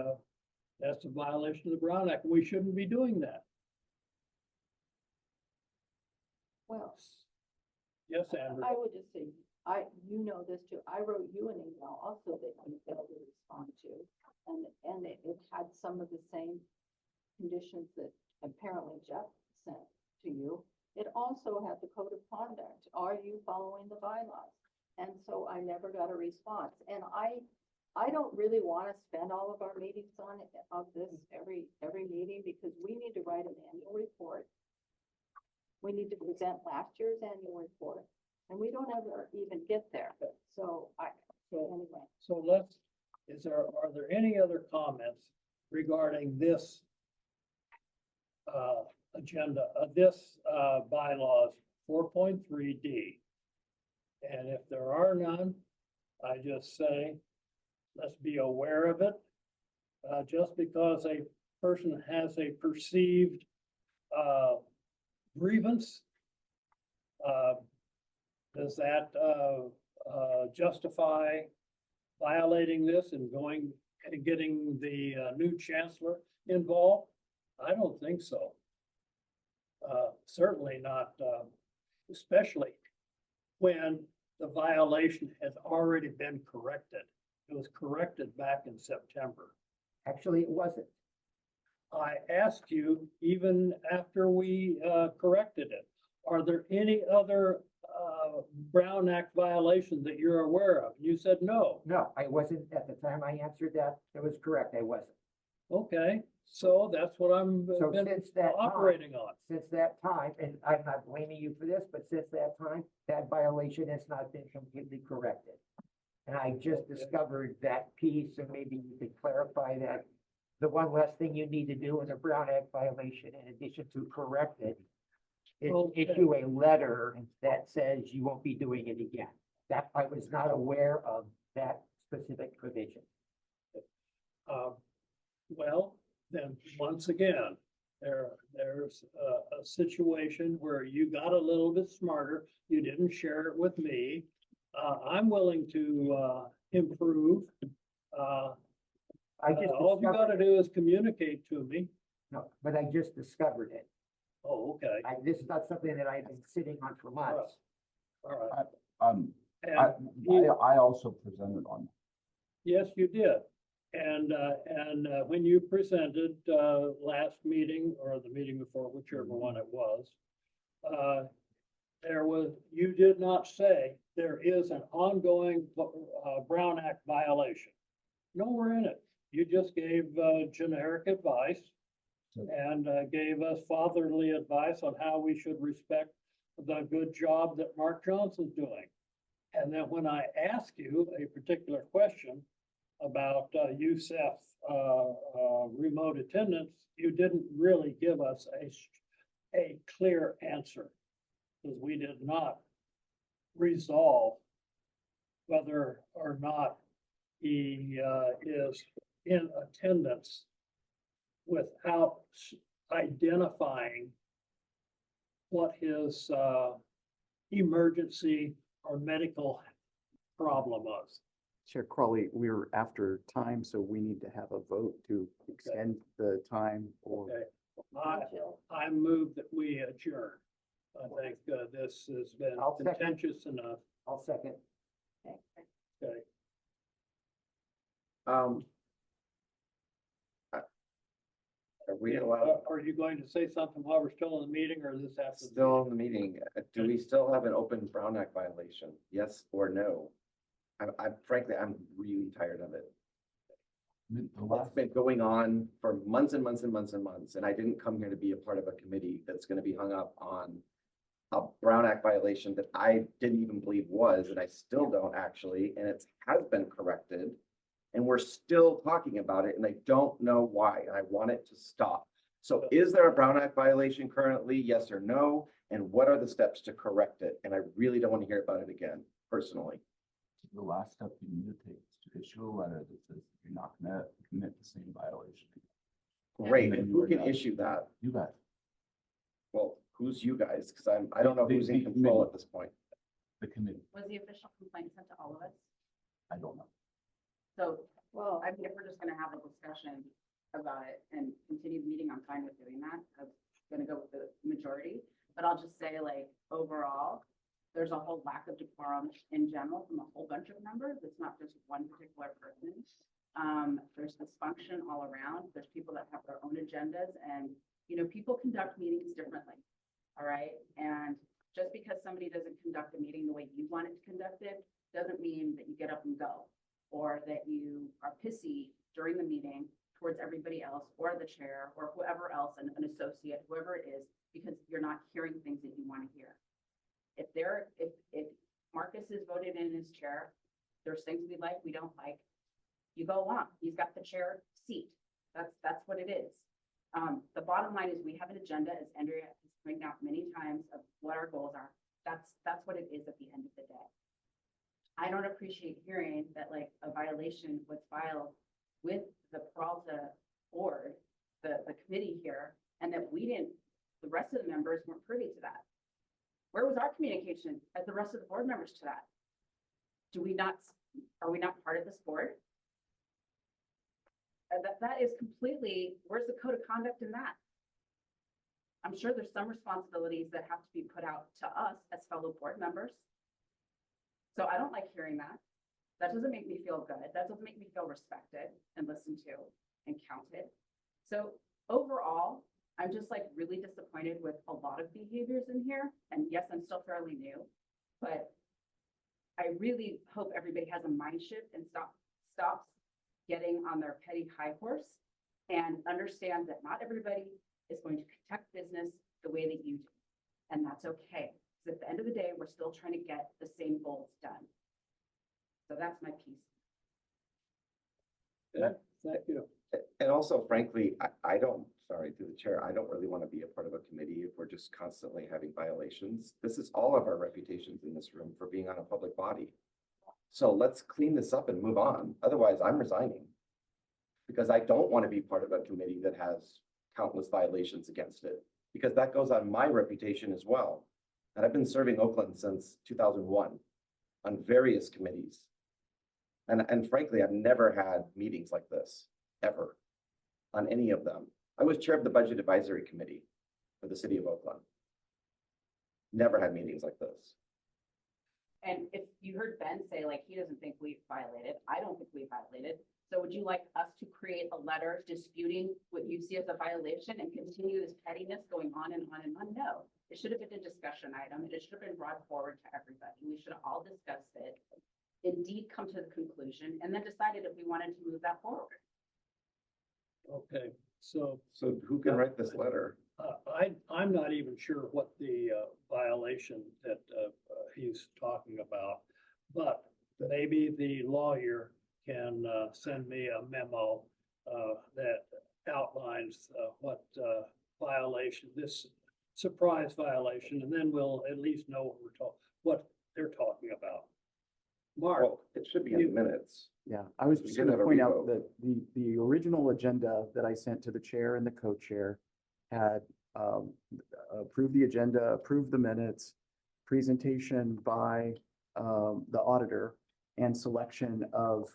that's a violation of the Brown Act. We shouldn't be doing that. Well, Yes, Andrew. I would just say, you know this too, I wrote you an email also that you failed to respond to. And it had some of the same conditions that apparently Jeff sent to you. It also had the code of conduct. Are you following the bylaws? And so I never got a response. And I don't really want to spend all of our meetings on this every meeting, because we need to write an annual report. We need to present last year's annual report, and we don't ever even get there. So anyway. So are there any other comments regarding this agenda, this bylaws 4.3D? And if there are none, I just say, let's be aware of it. Just because a person has a perceived grievance, does that justify violating this and going and getting the new chancellor involved? I don't think so. Certainly not, especially when the violation has already been corrected. It was corrected back in September. Actually, it wasn't. I asked you, even after we corrected it, are there any other Brown Act violations that you're aware of? You said no. No, I wasn't at the time I answered that. It was correct. I wasn't. Okay, so that's what I'm So been since that time, operating on. since that time, and I'm not blaming you for this, but since that time, that violation has not been completely corrected. And I just Okay. discovered that piece, and maybe you could clarify that. The one less thing you need to do in a Brown Act violation, in addition to correct it, is Okay. issue a letter that says you won't be doing it again. That, I was not aware of that specific provision. Well, then once again, there's a situation where you got a little bit smarter. You didn't share it with me. I'm willing to improve. I just All you discovered gotta do is communicate to me. No, but I just discovered it. Oh, okay, This is not something that I've been sitting on for months. all right. I And I also presented on. yes, you did. And when you presented, last meeting or the meeting before, whichever one it was, you did not say there is an ongoing, Brown Act violation. Nowhere in it. You just gave, generic advice and, gave us fatherly advice on how we should respect the good job that Mark Johnson's doing. And then when I ask you a particular question about USEF remote attendance, you didn't really give us a clear answer. Because we did not resolve whether or not he is in attendance without identifying what his emergency or medical problem was. Chair Crawley, we're after time, so we need to have a vote to extend the time or. Okay. I move that we adjourn. I think this has been I'll second. contentious enough. I'll second. Okay. Are we allowed, Are you going to say something while we're still in the meeting or this after? the still in the meeting, do we still have an open Brown Act violation? Yes or no? I frankly, I'm really tired of it. The It's last, been going on for months and months and months and months, and I didn't come here to be a part of a committee that's gonna be hung up on a Brown Act violation that I didn't even believe was, and I still don't actually, and it has been corrected. And we're still talking about it, and I don't know why, and I want it to stop. So is there a Brown Act violation currently, yes or no? And what are the steps to correct it? And I really don't want to hear about it again, personally. the last step you need to take is to issue a letter that says you're not gonna commit the same violation. Great, then and you who are can done. issue that? You guys, Well, who's you guys? Because I don't know who's in The control committee. at this point. the committee, Was the official complaint sent to all of us? I don't know. So, Well, I mean, if we're just gonna have a discussion about it and continue the meeting, I'm fine with doing that. I'm gonna go with the majority. But I'll just say, like, overall, there's a whole lack of decorum in general from a whole bunch of members. It's not just one particular person. There's dysfunction all around. There's people that have their own agendas and, you know, people conduct meetings differently. All right, and just because somebody doesn't conduct a meeting the way you want it to conduct it, doesn't mean that you get up and go. Or that you are pissy during the meeting towards everybody else or the chair or whoever else, an associate, whoever it is, because you're not hearing things that you want to hear. If Marcus is voted in his chair, there's things we like, we don't like, you go along. He's got the chair seat. That's what it is. The bottom line is we have an agenda, as Andrea has pointed out many times, of what our goals are. That's what it is at the end of the day. I don't appreciate hearing that like a violation was filed with the Peralta board, the committee here, and that the rest of the members weren't privy to that. Where was our communication as the rest of the board members to that? Are we not part of this board? That is completely, where's the code of conduct in that? I'm sure there's some responsibilities that have to be put out to us as fellow board members. So I don't like hearing that. That doesn't make me feel good. That doesn't make me feel respected and listened to and counted. So overall, I'm just like really disappointed with a lot of behaviors in here. And yes, I'm still fairly new, but I really hope everybody has a mind shift and stops getting on their petty high horse and understand that not everybody is going to conduct business the way that you do. And that's okay. Because at the end of the day, we're still trying to get the same goals done. So that's my piece. Yeah, thank you. And also frankly, I don't, sorry, through the chair, I don't really want to be a part of a committee if we're just constantly having violations. This is all of our reputations in this room for being on a public body. So let's clean this up and move on. Otherwise, I'm resigning. because I don't want to be part of a committee that has countless violations against it, because that goes on my reputation as well. And I've been serving Oakland since 2001 on various committees. And frankly, I've never had meetings like this, ever, on any of them. I was chair of the Budget Advisory Committee for the city of Oakland. Never had meetings like this. And if you heard Ben say, like, he doesn't think we violated, I don't think we violated. So would you like us to create a letter disputing what you see as a violation and continue this pettiness going on and on and on? No, it should have been a discussion item. It should have been brought forward to everybody. We should have all discussed it, indeed come to the conclusion, and then decided if we wanted to move that forward. Okay, so So who can write this letter? I'm not even sure what the violation that he's talking about, but maybe the lawyer can send me a memo that outlines what violation, this surprise violation, and then we'll at least know what they're talking about. Mark, Well, it should be in the minutes. Yeah, I was We just did gonna have a point out revote. that the original agenda that I sent to the chair and the co-chair had approved the agenda, approved the minutes, presentation by the auditor, and selection of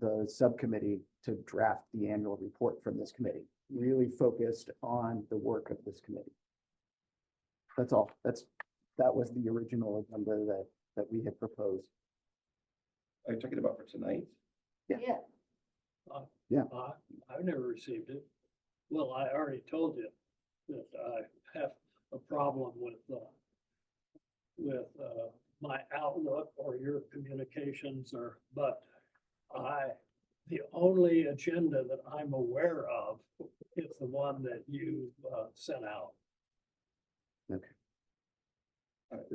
the subcommittee to draft the annual report from this committee, really focused on the work of this committee. That's all. That was the original agenda that we had proposed. Are you talking about for tonight? Yeah. Yeah, I've never received it. Well, I already told you that I have a problem with my outlook or your communications but the only agenda that I'm aware of is the one that you sent out. Okay.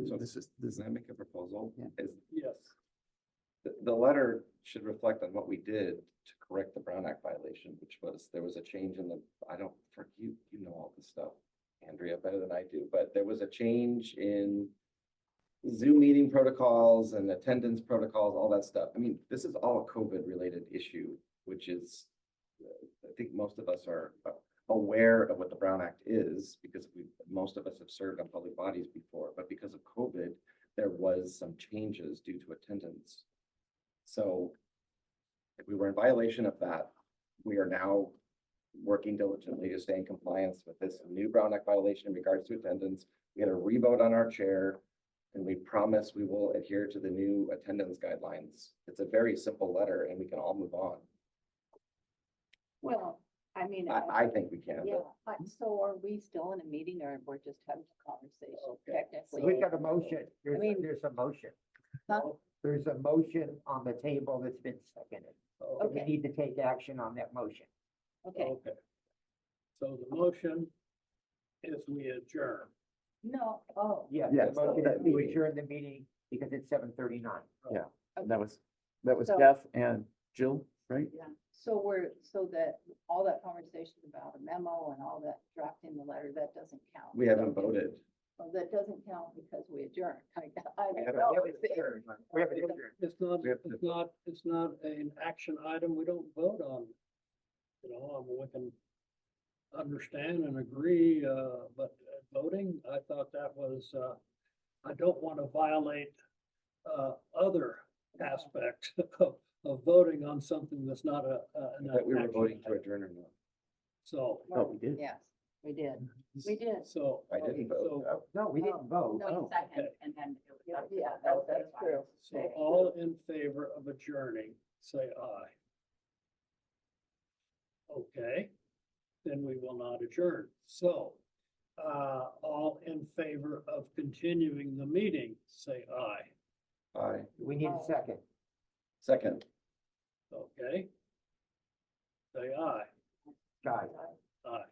So This is, can I make a proposal? Yeah. Is Yes, the letter should reflect on what we did to correct the Brown Act violation, which was, there was a change in the, you know all this stuff, Andrea, better than I do, but there was a change in Zoom meeting protocols and attendance protocols, all that stuff. I mean, this is all a COVID related issue, which is, I think most of us are aware of what the Brown Act is, because most of us have served on public bodies before, but because of COVID, there was some changes due to attendance. So if we were in violation of that, we are now working diligently to stay in compliance with this new Brown Act violation in regards to attendance. We had a revote on our chair, and we promise we will adhere to the new attendance guidelines. It's a very simple letter, and we can all move on. well, I mean. I think we can. Yeah, but so are we still in a meeting or we're just having a conversation Okay. technically? We've got a motion. I mean- There's a motion. Huh? There's a motion on the table that's been seconded. oh, We Okay. need to take action on that motion. Okay, okay. So the motion is we adjourn. no, oh. Yeah, Yes, the motion that is to meeting. adjourn the meeting because it's 7:39. And that was So- Jeff and Jill, right? Yeah, so that all that conversation about a memo and all that drafting the letter, that doesn't count. we haven't voted. Oh, that doesn't count because we adjourned. I We don't haven't- know. We haven't adjourned. We haven't adjourned. It's not, We have to- it's not an action item. We don't vote on. You know, I mean, we can understand and agree, but voting, I thought that was, I don't want to violate other aspect of voting on something that's not an That we were action voting to item. adjourn or not. So, Oh, we did. Yes, we did. We did. so. I didn't vote. so- No, we didn't vote. No, Oh, second, okay. and then it was. Yeah, up to yeah, them. that's true. So all in favor of adjourning, say aye. Okay, then we will not adjourn. So, all in favor of continuing the meeting, say aye. Aye. We need a second. Second. Okay? Say aye. Guys, Aye.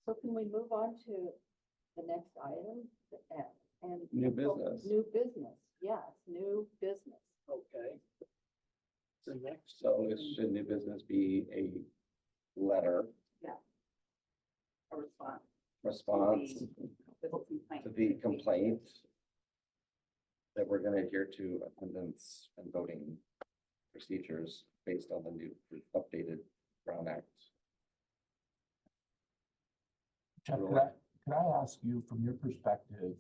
So can we move on to the next item? And New business. New business, yes, new business. Okay. The next. So it should new business be a letter A response. response To the complaint. to the complaint that we're gonna adhere to attendance and voting procedures based on the new updated Brown Act. Jeff, could I ask you from your perspective,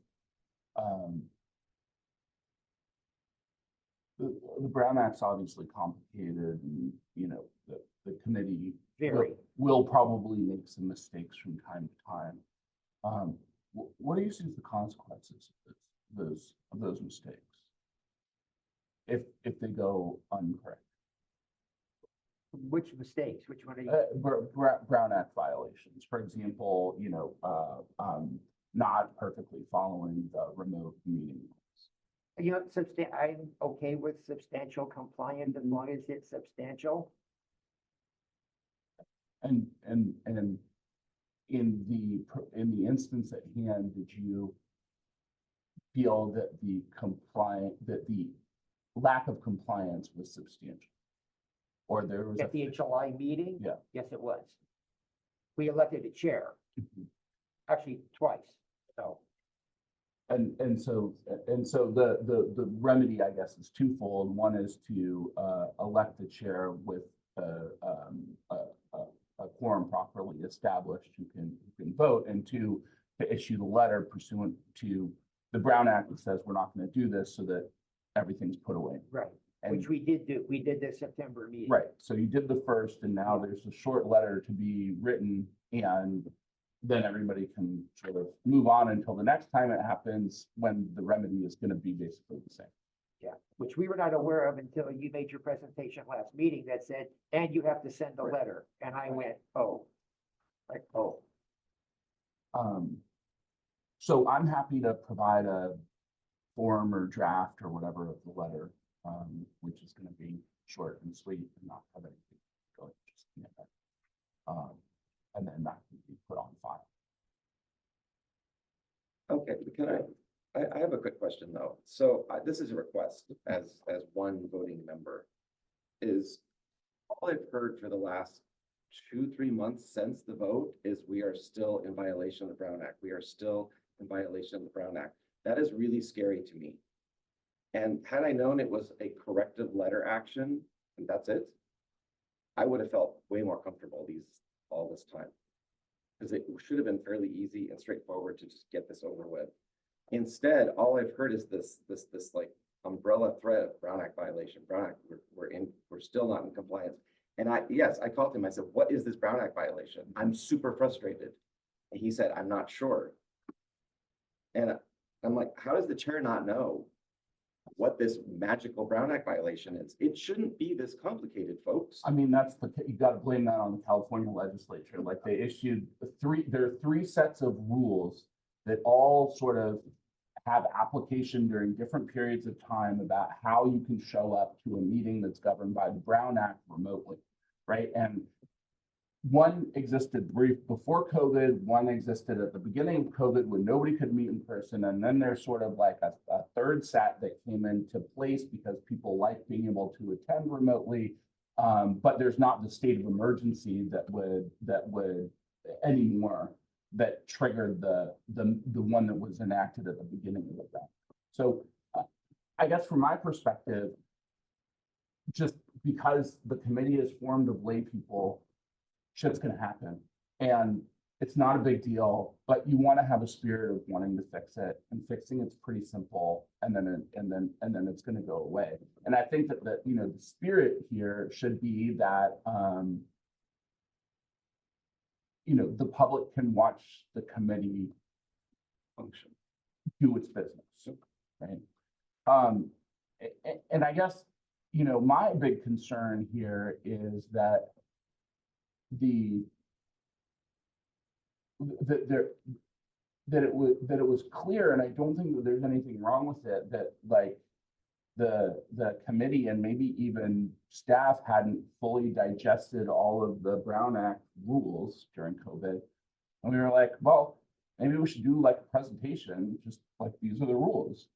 the Brown Act's obviously complicated and, you know, the committee Very. will probably make some mistakes from time to time. What do you see as the consequences of those mistakes? If they go incorrect? Which mistakes? Which one are you? Brown Act violations, for example, you know, not perfectly following the remote meeting rules. You know, I'm okay with substantial compliance as long as it's substantial. And in the instance at hand, did you feel that the lack of compliance was substantial? Or there was At the July meeting? Yeah. Yes, it was. We elected a chair, actually twice, so. And so the remedy, I guess, is twofold. One is to elect the chair with a quorum properly established who can vote, and two, to issue the letter pursuant to the Brown Act that says we're not going to do this, so that everything's put away. Right, And which we did do. We did the September meeting. right, so you did the first, and now there's a short letter to be written, and then everybody can sort of move on until the next time it happens, when the remedy is going to be basically the same. Yeah, which we were not aware of until you made your presentation last meeting that said, and you have to send a letter. And I went, oh, like, oh. So I'm happy to provide a form or draft or whatever of the letter, which is going to be short and sweet and not have anything going, just, you know, and then that can be put on file. Okay, I have a quick question though. So this is a request as one voting member. Is all I've heard for the last 2-3 months since the vote is we are still in violation of the Brown Act. We are still in violation of the Brown Act. That is really scary to me. And had I known it was a corrective letter action, and that's it, I would have felt way more comfortable all this time. Because it should have been fairly easy and straightforward to just get this over with. Instead, all I've heard is this like umbrella threat of Brown Act violation. Brown Act, we're still not in compliance. And I called him. I said, "What is this Brown Act violation? I'm super frustrated." And he said, "I'm not sure." And I'm like, how does the chair not know what this magical Brown Act violation is? It shouldn't be this complicated, folks. I mean, you got to blame that on the California legislature. Like, they issued there are 3 sets of rules that all sort of have application during different periods of time about how you can show up to a meeting that's governed by the Brown Act remotely, right? And one existed before COVID, one existed at the beginning of COVID when nobody could meet in person. And then there's sort of like a third set that came into place because people like being able to attend remotely. But there's not the state of emergency that would anymore that triggered the one that was enacted at the beginning of that. So I guess from my perspective, just because the committee is formed of lay people, shit's gonna happen. And it's not a big deal, but you want to have a spirit of wanting to fix it, and fixing it's pretty simple, and then it's going to go away. And I think that the spirit here should be that the public can watch the committee function, do its business, right? And I guess my big concern here is that that it was clear, and I don't think that there's anything wrong with it, that like the committee and maybe even staff hadn't fully digested all of the Brown Act rules during COVID. And we were like, well, maybe we should do like a presentation, just like these are the rules,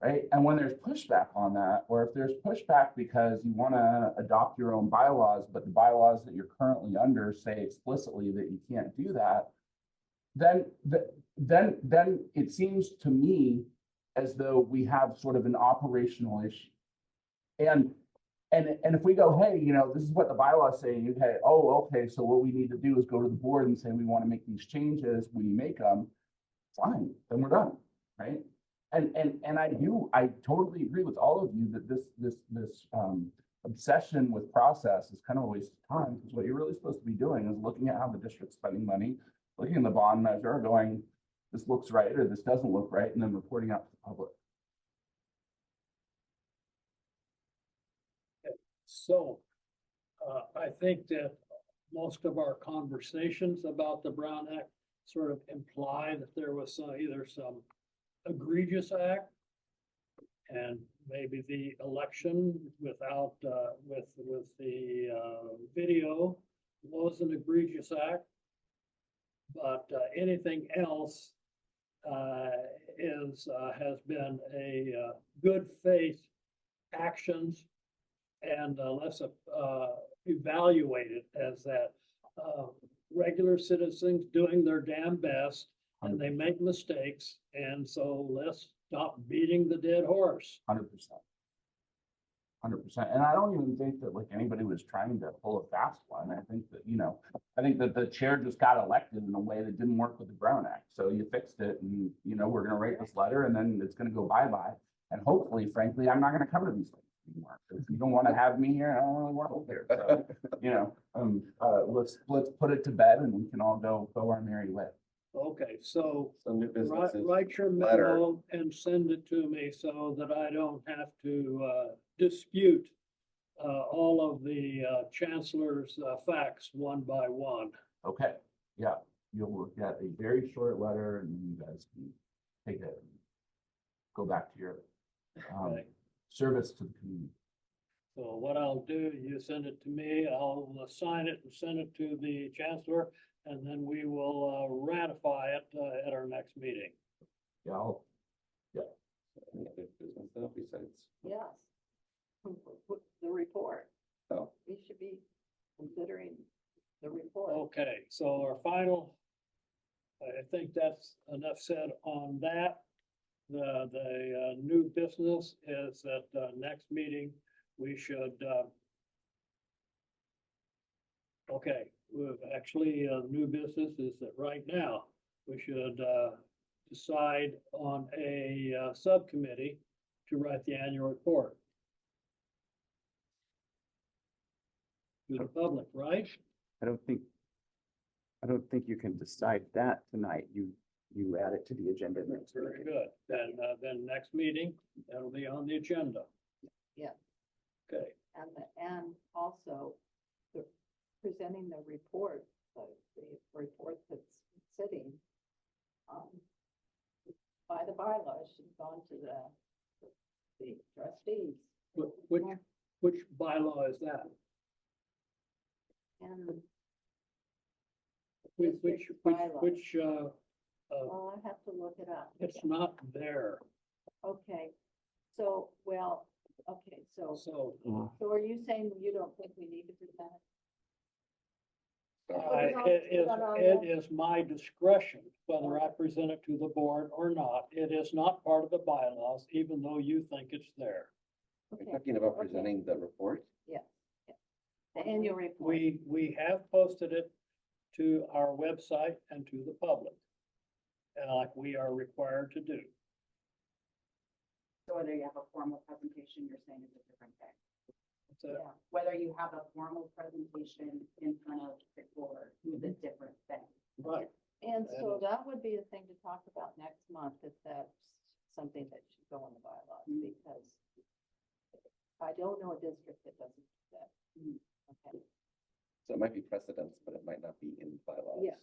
right? And when there's pushback on that, or if there's pushback because you want to adopt your own bylaws, but the bylaws that you're currently under say explicitly that you can't do that, then it seems to me as though we have sort of an operational issue. And if we go, hey, you know, this is what the bylaws say, and you say, oh, okay, so what we need to do is go to the board and say, we want to make these changes, we make them, fine, then we're done, right? And I totally agree with all of you that this obsession with process is kind of a waste of time, because what you're really supposed to be doing is looking at how the district's spending money, looking at the bond measure, going, this looks right, or this doesn't look right, and then reporting out to the public. So, I think that most of our conversations about the Brown Act sort of imply that there was either some egregious act, and maybe the election without, with the video was an egregious act. But anything else has been a good faith actions, and let's evaluate it as that regular citizens doing their damn best, and they make mistakes, and so let's stop beating the dead horse. 100%. 100%. And I don't even think that like anybody was trying to pull a fast one. I think that, you know, I think that the chair just got elected in a way that didn't work with the Brown Act. So you fixed it, and, you know, we're going to write this letter, and then it's going to go bye-bye. And hopefully, frankly, I'm not going to come to these things anymore. If you don't want to have me here, I don't really want to live here. So, you know, let's put it to bed, and we can all go our merry way. Okay, so So new businesses. write your letter. memo and send it to me so that I don't have to dispute all of the chancellor's facts one by one. Okay, yeah, you'll get a very short letter, and you guys can take it and go back to your Okay. service to the community. So what I'll do, you send it to me, I'll sign it and send it to the chancellor, and then we will ratify it at our next meeting. Yeah, Any other business though besides? Yes. The report. Oh. We should be considering the report. Okay, so our final, I think that's enough said on that. The new business is that next meeting, we should, okay, actually, new business is that right now, we should decide on a subcommittee to write the annual report to the public, right? I don't think you can decide that tonight. You add it to the agenda next Very week. good. Then next meeting, that'll be on the agenda. Yeah. Okay, And also presenting the report, the report that's sitting by the bylaws should have gone to the trustees. which bylaw is that? And Which, bylaw. Well, I have to look it up. it's not there. Okay, so, well, okay, so So are you saying you don't think we need to present it? it is my discretion whether I present it to the board or not. It is not part of the bylaws, even though you think it's there. We're talking about presenting the report. The annual report. We have posted it to our website and to the public, and like we are required to do. So whether you have a formal presentation, you're saying is a different thing. It's a- Yeah. Whether you have a formal presentation in front of the board is a different thing. Right. And so that would be a thing to talk about next month, if that's something that should go in the bylaws, because I don't know a district that doesn't do that. Okay, So it might be precedents, but it might not be in bylaws. Yeah.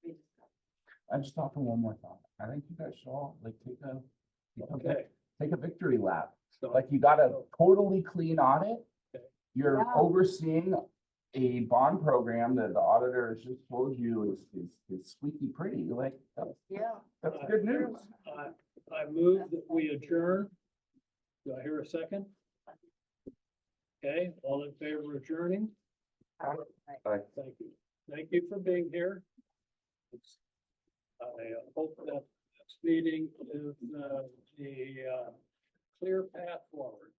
we discussed. I'm just talking one more thought. I think you guys should all like Okay. take a victory lap. So Like you got a totally clean audit. Okay. You're Yeah. overseeing a bond program that the auditor has just told you is squeaky pretty. Like Yeah. that's good news. I move that we adjourn. Do I hear a second? Okay, all in favor of adjourning? Aye. Thank you. Thank you for being here. I hope that this meeting is the clear path forward.